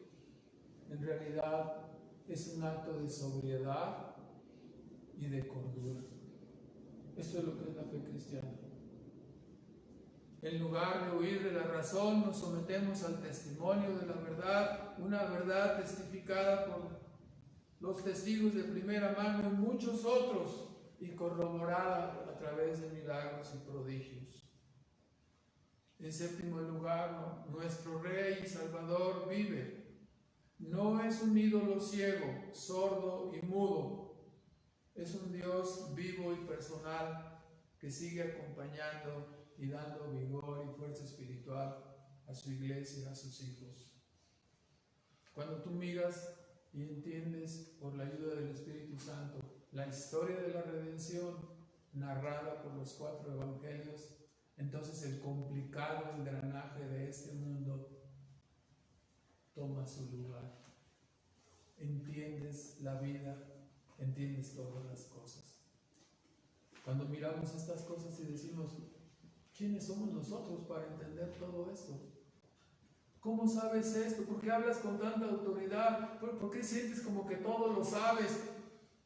En realidad es un acto de sobriedad y de cordura. Esto es lo que es la fe cristiana. En lugar de huir de la razón, nos sometemos al testimonio de la verdad, una verdad testificada por los testigos de primera mano y muchos otros, y corroborada a través de milagros y prodigios. En séptimo lugar, nuestro Rey y Salvador vive. No es un ídolo ciego, sordo y mudo. Es un Dios vivo y personal que sigue acompañando y dando vigor y fuerza espiritual a su iglesia, a sus hijos. Cuando tú miras y entiendes, por la ayuda del Espíritu Santo, la historia de la redención narrada por los 4 evangelios, entonces el complicado engranaje de este mundo toma su lugar. Entiendes la vida, entiendes todas las cosas. Cuando miramos estas cosas y decimos: ¿quiénes somos nosotros para entender todo esto? ¿Cómo sabes esto? ¿Por qué hablas con tanta autoridad? ¿Por qué sientes como que todo lo sabes?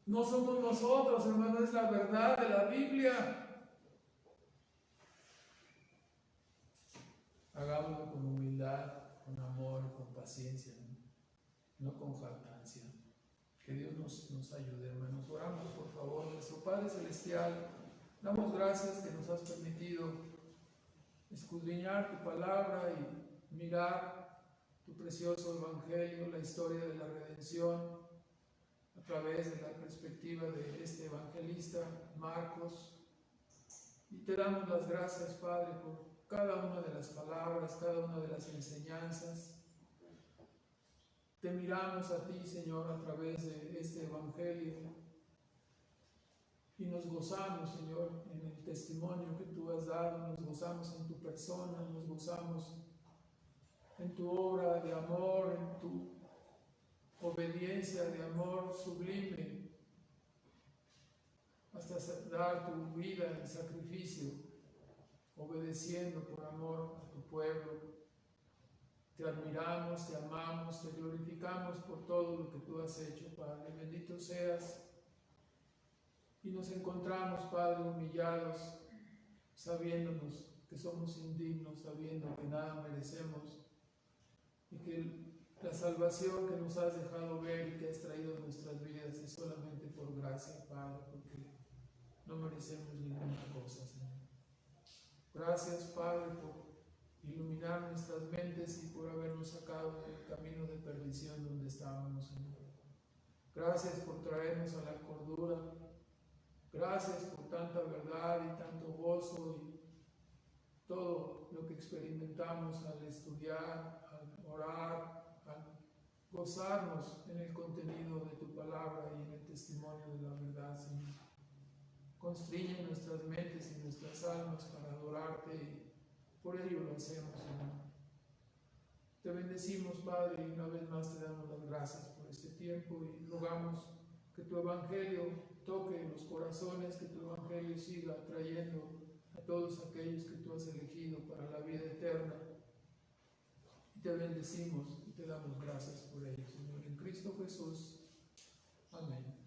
No somos nosotros, hermano, es la verdad de la Biblia. Hagámoslo con humildad, con amor, con paciencia, no con jactancia. Que Dios nos ayude, hermanos. Oramos, por favor. Nuestro Padre Celestial, damos gracias que nos has permitido escudriñar tu palabra y mirar tu precioso Evangelio, la historia de la redención, a través de la perspectiva de este evangelista, Marcos. Y te damos las gracias, Padre, por cada una de las palabras, cada una de las enseñanzas. Te miramos a ti, Señor, a través de este Evangelio y nos gozamos, Señor, en el testimonio que tú has dado, nos gozamos en tu persona, nos gozamos en tu obra de amor, en tu obediencia de amor sublime, hasta dar tu vida en sacrificio, obedeciendo por amor a tu pueblo. Te admiramos, te amamos, te glorificamos por todo lo que tú has hecho, Padre. Bendito seas. Y nos encontramos, Padre, humillados, sabiéndonos que somos indignos, sabiendo que nada merecemos y que La salvación que nos has dejado ver y que has traído a nuestras vidas es solamente por gracia, Padre, porque no merecemos ninguna cosa, Señor. Gracias, Padre, por iluminar nuestras mentes y por habernos sacado del camino de perdición donde estábamos, Señor. Gracias por traernos a la cordura. Gracias por tanta verdad y tanto gozo y todo lo que experimentamos al estudiar, al orar, al gozarnos en el contenido de tu palabra y en el testimonio de la verdad, Señor. Constriñe nuestras mentes y nuestras almas para adorarte y por ello lo hacemos, Señor. Te bendecimos, Padre, y una vez más te damos las gracias por este tiempo y rogamos que tu Evangelio toque los corazones, que tu Evangelio siga trayendo a todos aquellos que tú has elegido para la vida eterna. Y te bendecimos y te damos gracias por ello, Señor. En Cristo Jesús. Amén.